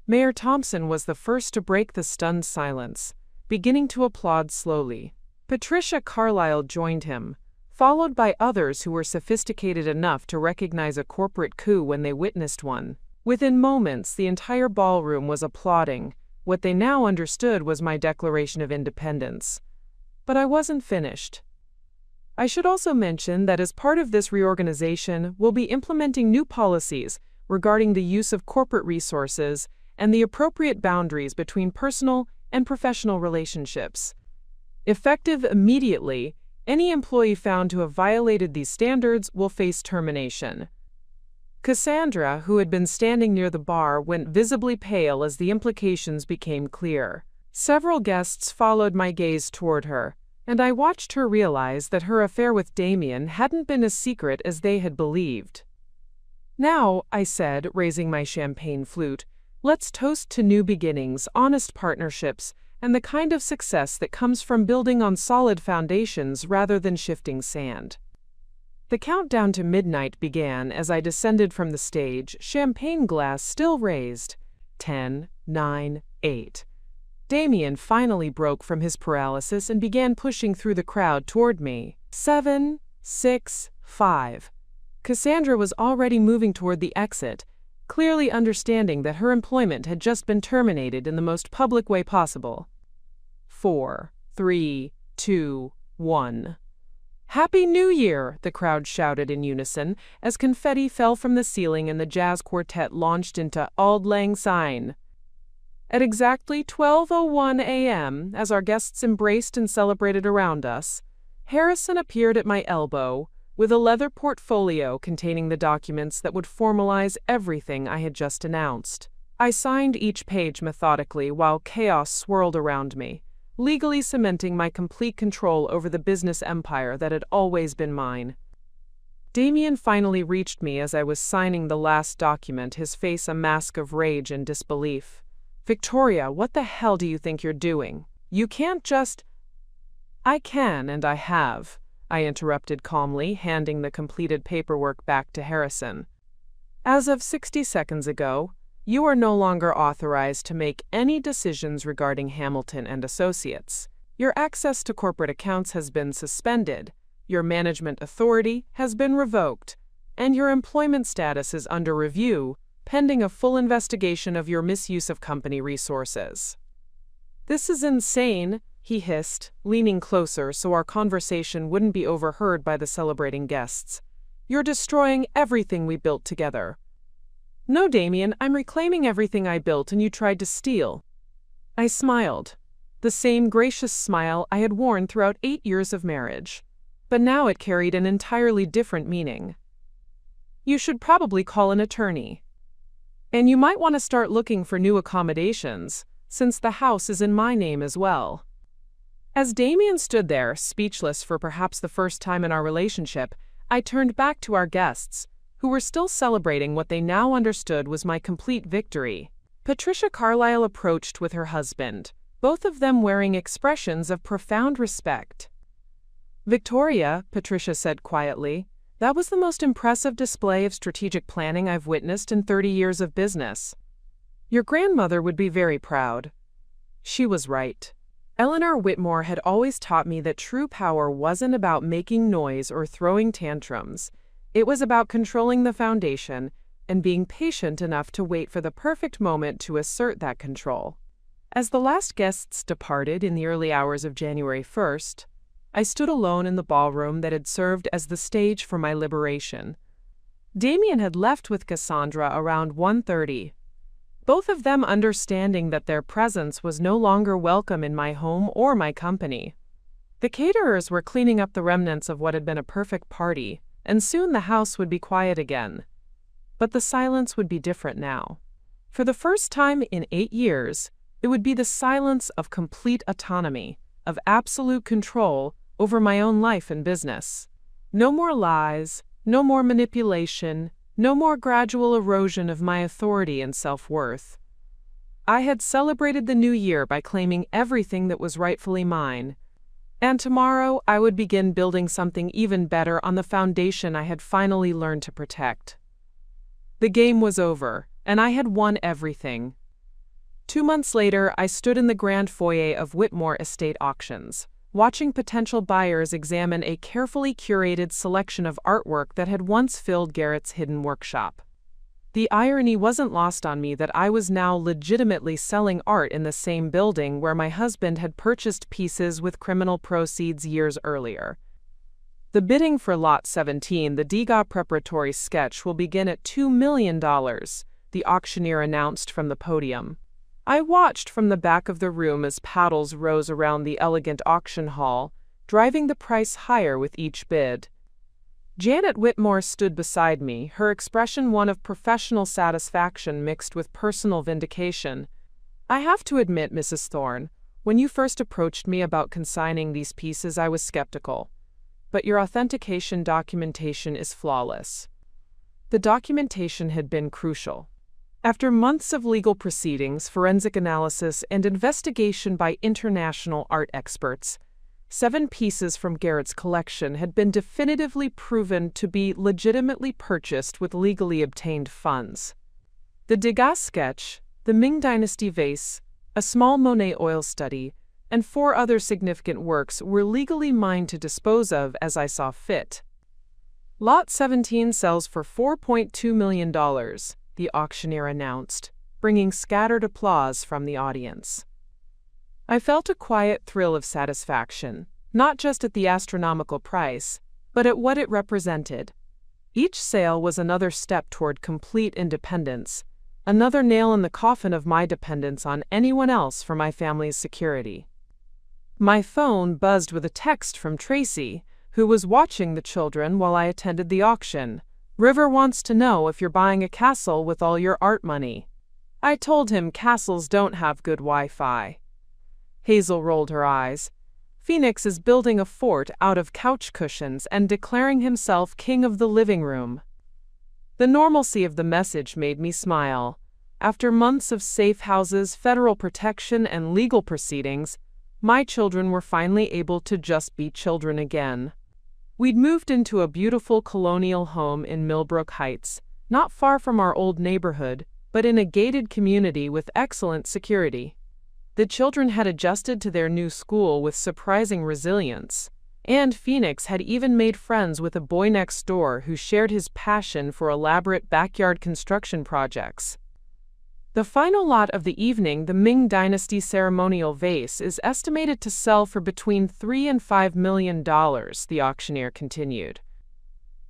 Mayor Thompson was the first to break the stunned silence, beginning to applaud slowly. Patricia Carlisle joined him, followed by others who were sophisticated enough to recognize a corporate coup when they witnessed one. Within moments, the entire ballroom was applauding. What they now understood was my Declaration of Independence. But I wasn't finished. I should also mention that as part of this reorganization, we'll be implementing new policies regarding the use of corporate resources and the appropriate boundaries between personal and professional relationships. Effective immediately, any employee found to have violated these standards will face termination. Cassandra, who had been standing near the bar, went visibly pale as the implications became clear. Several guests followed my gaze toward her, and I watched her realize that her affair with Damien hadn't been as secret as they had believed. Now, I said, raising my champagne flute, let's toast to new beginnings, honest partnerships, and the kind of success that comes from building on solid foundations rather than shifting sand. The countdown to midnight began as I descended from the stage, champagne glass still raised. 10, 9, 8. Damien finally broke from his paralysis and began pushing through the crowd toward me. 7, 6, 5. Cassandra was already moving toward the exit, clearly understanding that her employment had just been terminated in the most public way possible. 4, 3, 2, 1. Happy New Year, the crowd shouted in unison as confetti fell from the ceiling and the jazz quartet launched into Auld Lang Syne. At exactly 12:01 a.m., as our guests embraced and celebrated around us, Harrison appeared at my elbow with a leather portfolio containing the documents that would formalize everything I had just announced. I signed each page methodically while chaos swirled around me, legally cementing my complete control over the business empire that had always been mine. Damien finally reached me as I was signing the last document, his face a mask of rage and disbelief. "Victoria, what the hell do you think you're doing? You can't just—" "I can, and I have," I interrupted calmly, handing the completed paperwork back to Harrison. "As of 60 seconds ago, You are no longer authorized to make any decisions regarding Hamilton and Associates. Your access to corporate accounts has been suspended, your management authority has been revoked, and your employment status is under review, pending a full investigation of your misuse of company resources." "This is insane," he hissed, leaning closer so our conversation wouldn't be overheard by the celebrating guests. "You're destroying everything we built together." "No, Damien, I'm reclaiming everything I built and you tried to steal." I smiled, the same gracious smile I had worn throughout 8 years of marriage. But now it carried an entirely different meaning. "You should probably call an attorney. And you might want to start looking for new accommodations, since the house is in my name as well." As Damien stood there, speechless for perhaps the first time in our relationship, I turned back to our guests, who were still celebrating what they now understood was my complete victory. Patricia Carlisle approached with her husband, both of them wearing expressions of profound respect. "Victoria," Patricia said quietly, "that was the most impressive display of strategic planning I've witnessed in 30 years of business. Your grandmother would be very proud." She was right. Eleanor Whitmore had always taught me that true power wasn't about making noise or throwing tantrums. It was about controlling the foundation and being patient enough to wait for the perfect moment to assert that control. As the last guests departed in the early hours of January 1st, I stood alone in the ballroom that had served as the stage for my liberation. Damien had left with Cassandra around 1:30, both of them understanding that their presence was no longer welcome in my home or my company. The caterers were cleaning up the remnants of what had been a perfect party, and soon the house would be quiet again. But the silence would be different now. For the first time in 8 years, it would be the silence of complete autonomy, of absolute control over my own life and business. No more lies, no more manipulation, no more gradual erosion of my authority and self-worth. I had celebrated the new year by claiming everything that was rightfully mine, and tomorrow I would begin building something even better on the foundation I had finally learned to protect. The game was over, and I had won everything. 2 months later, I stood in the grand foyer of Whitmore Estate Auctions, watching potential buyers examine a carefully curated selection of artwork that had once filled Garrett's hidden workshop. The irony wasn't lost on me that I was now legitimately selling art in the same building where my husband had purchased pieces with criminal proceeds years earlier. The bidding for Lot 17, the Degas preparatory sketch, will begin at $2 million, the auctioneer announced from the podium. I watched from the back of the room as paddles rose around the elegant auction hall, driving the price higher with each bid. Janet Whitmore stood beside me, her expression one of professional satisfaction mixed with personal vindication. "I have to admit, Mrs. Thorne, when you first approached me about consigning these pieces, I was skeptical. But your authentication documentation is flawless." The documentation had been crucial. After months of legal proceedings, forensic analysis, and investigation by international art experts, 7 pieces from Garrett's collection had been definitively proven to be legitimately purchased with legally obtained funds. The Degas sketch, the Ming Dynasty vase, a small Monet oil study, and 4 other significant works were legally mine to dispose of as I saw fit. Lot 17 sells for $4.2 million, the auctioneer announced, bringing scattered applause from the audience. I felt a quiet thrill of satisfaction, not just at the astronomical price, but at what it represented. Each sale was another step toward complete independence, another nail in the coffin of my dependence on anyone else for my family's security. My phone buzzed with a text from Tracy, who was watching the children while I attended the auction. "River wants to know if you're buying a castle with all your art money." I told him castles don't have good Wi-Fi. Hazel rolled her eyes. "Phoenix is building a fort out of couch cushions and declaring himself king of the living room." The normalcy of the message made me smile. After months of safe houses, federal protection, and legal proceedings, my children were finally able to just be children again. We'd moved into a beautiful colonial home in Millbrook Heights, not far from our old neighborhood, but in a gated community with excellent security. The children had adjusted to their new school with surprising resilience, and Phoenix had even made friends with a boy next door who shared his passion for elaborate backyard construction projects. The final lot of the evening, the Ming Dynasty ceremonial vase, is estimated to sell for between $3 and $5 million, the auctioneer continued.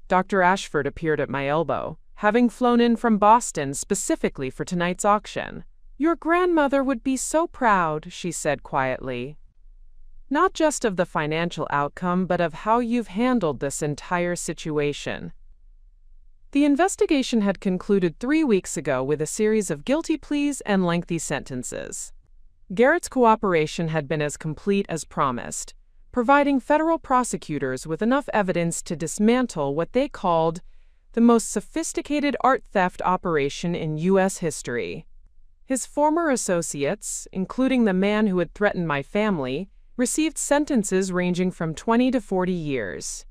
Dr. Ashford appeared at my elbow, having flown in from Boston specifically for tonight's auction. "Your grandmother would be so proud," she said quietly. "Not just of the financial outcome, but of how you've handled this entire situation." The investigation had concluded 3 weeks ago with a series of guilty pleas and lengthy sentences. Garrett's cooperation had been as complete as promised, providing federal prosecutors with enough evidence to dismantle what they called the most sophisticated art theft operation in U.S. history. His former associates, including the man who had threatened my family, received sentences ranging from 20 to 40 years.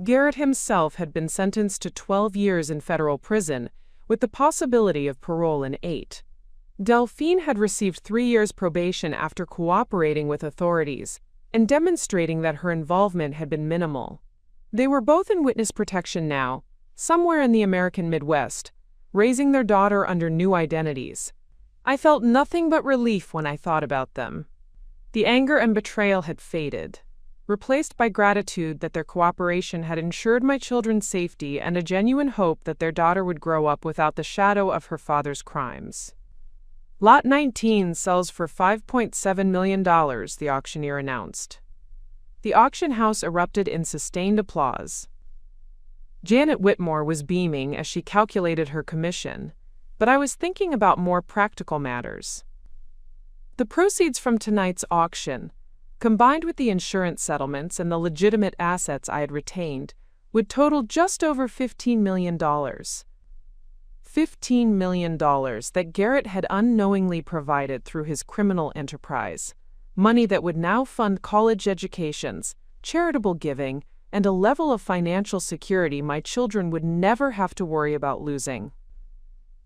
Garrett himself had been sentenced to 12 years in federal prison, with the possibility of parole in 8. Delphine had received 3 years probation after cooperating with authorities and demonstrating that her involvement had been minimal. They were both in witness protection now, somewhere in the American Midwest, raising their daughter under new identities. I felt nothing but relief when I thought about them. The anger and betrayal had faded, replaced by gratitude that their cooperation had ensured my children's safety and a genuine hope that their daughter would grow up without the shadow of her father's crimes. Lot 19 sells for $5.7 million, the auctioneer announced. The auction house erupted in sustained applause. Janet Whitmore was beaming as she calculated her commission, but I was thinking about more practical matters. The proceeds from tonight's auction, combined with the insurance settlements and the legitimate assets I had retained, would total just over $15 million. $15 million that Garrett had unknowingly provided through his criminal enterprise, money that would now fund college educations, charitable giving, and a level of financial security my children would never have to worry about losing.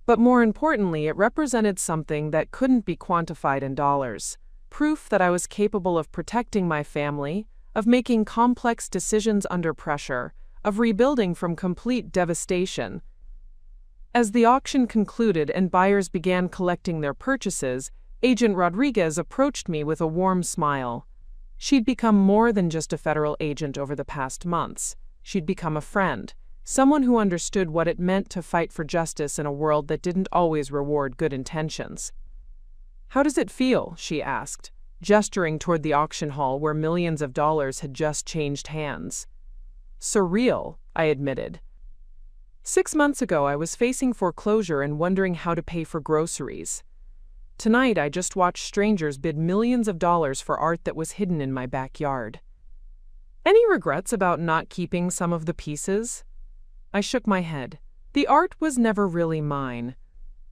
But more importantly, it represented something that couldn't be quantified in dollars. Proof that I was capable of protecting my family, of making complex decisions under pressure, of rebuilding from complete devastation. As the auction concluded and buyers began collecting their purchases, Agent Rodriguez approached me with a warm smile. She'd become more than just a federal agent over the past months. She'd become a friend, someone who understood what it meant to fight for justice in a world that didn't always reward good intentions. "How does it feel?" she asked, gesturing toward the auction hall where millions of dollars had just changed hands. "Surreal," I admitted. 6 months ago, I was facing foreclosure and wondering how to pay for groceries. Tonight, I just watched strangers bid millions of dollars for art that was hidden in my backyard. "Any regrets about not keeping some of the pieces?" I shook my head. The art was never really mine.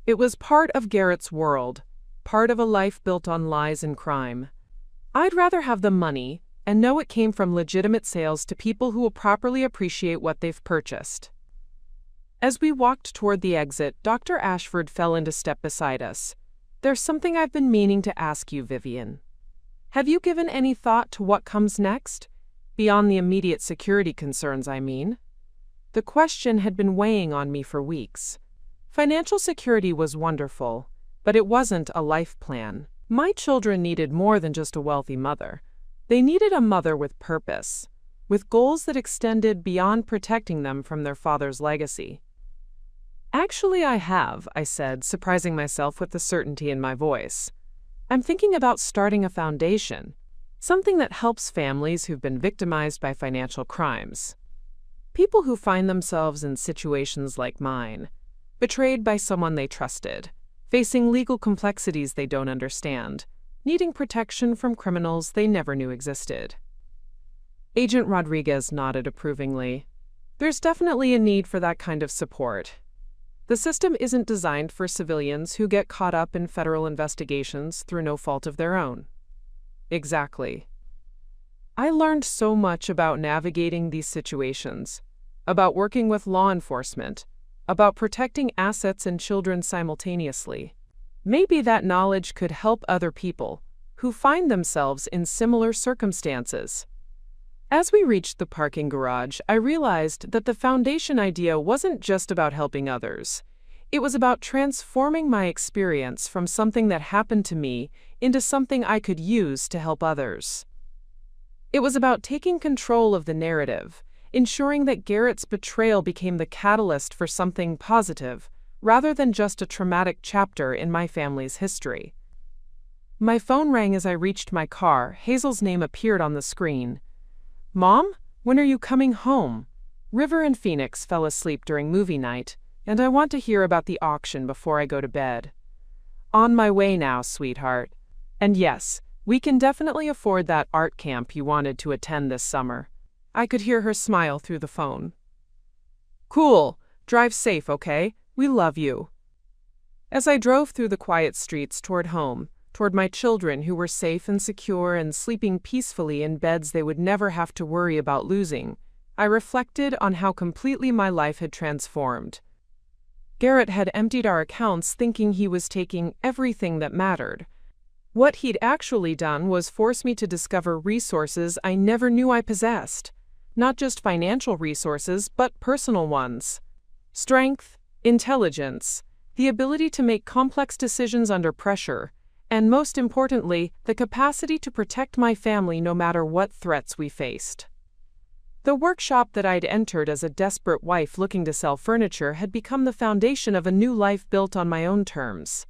It was part of Garrett's world, part of a life built on lies and crime. I'd rather have the money and know it came from legitimate sales to people who will properly appreciate what they've purchased. As we walked toward the exit, Dr. Ashford fell into step beside us. "There's something I've been meaning to ask you, Vivian. Have you given any thought to what comes next? Beyond the immediate security concerns, I mean." The question had been weighing on me for weeks. Financial security was wonderful, but it wasn't a life plan. My children needed more than just a wealthy mother. They needed a mother with purpose, with goals that extended beyond protecting them from their father's legacy. "Actually, I have," I said, surprising myself with the certainty in my voice. "I'm thinking about starting a foundation, something that helps families who've been victimized by financial crimes. People who find themselves in situations like mine, betrayed by someone they trusted, facing legal complexities they don't understand, needing protection from criminals they never knew existed." Agent Rodriguez nodded approvingly. "There's definitely a need for that kind of support. The system isn't designed for civilians who get caught up in federal investigations through no fault of their own." "Exactly." I learned so much about navigating these situations, about working with law enforcement, about protecting assets and children simultaneously. Maybe that knowledge could help other people who find themselves in similar circumstances. As we reached the parking garage, I realized that the foundation idea wasn't just about helping others. It was about transforming my experience from something that happened to me into something I could use to help others. It was about taking control of the narrative, ensuring that Garrett's betrayal became the catalyst for something positive, rather than just a traumatic chapter in my family's history. My phone rang as I reached my car. Hazel's name appeared on the screen. "Mom, when are you coming home? River and Phoenix fell asleep during movie night, and I want to hear about the auction before I go to bed." "On my way now, sweetheart. And yes, we can definitely afford that art camp you wanted to attend this summer." I could hear her smile through the phone. "Cool. Drive safe, okay? We love you." As I drove through the quiet streets toward home, toward my children who were safe and secure and sleeping peacefully in beds they would never have to worry about losing, I reflected on how completely my life had transformed. Garrett had emptied our accounts thinking he was taking everything that mattered. What he'd actually done was force me to discover resources I never knew I possessed. Not just financial resources, but personal ones. Strength, intelligence, the ability to make complex decisions under pressure, and most importantly, the capacity to protect my family no matter what threats we faced. The workshop that I'd entered as a desperate wife looking to sell furniture had become the foundation of a new life built on my own terms.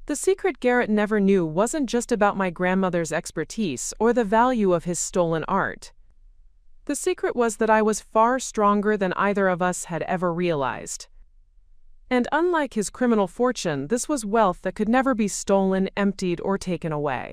The secret Garrett never knew wasn't just about my grandmother's expertise or the value of his stolen art. The secret was that I was far stronger than either of us had ever realized. And unlike his criminal fortune, this was wealth that could never be stolen, emptied, or taken away.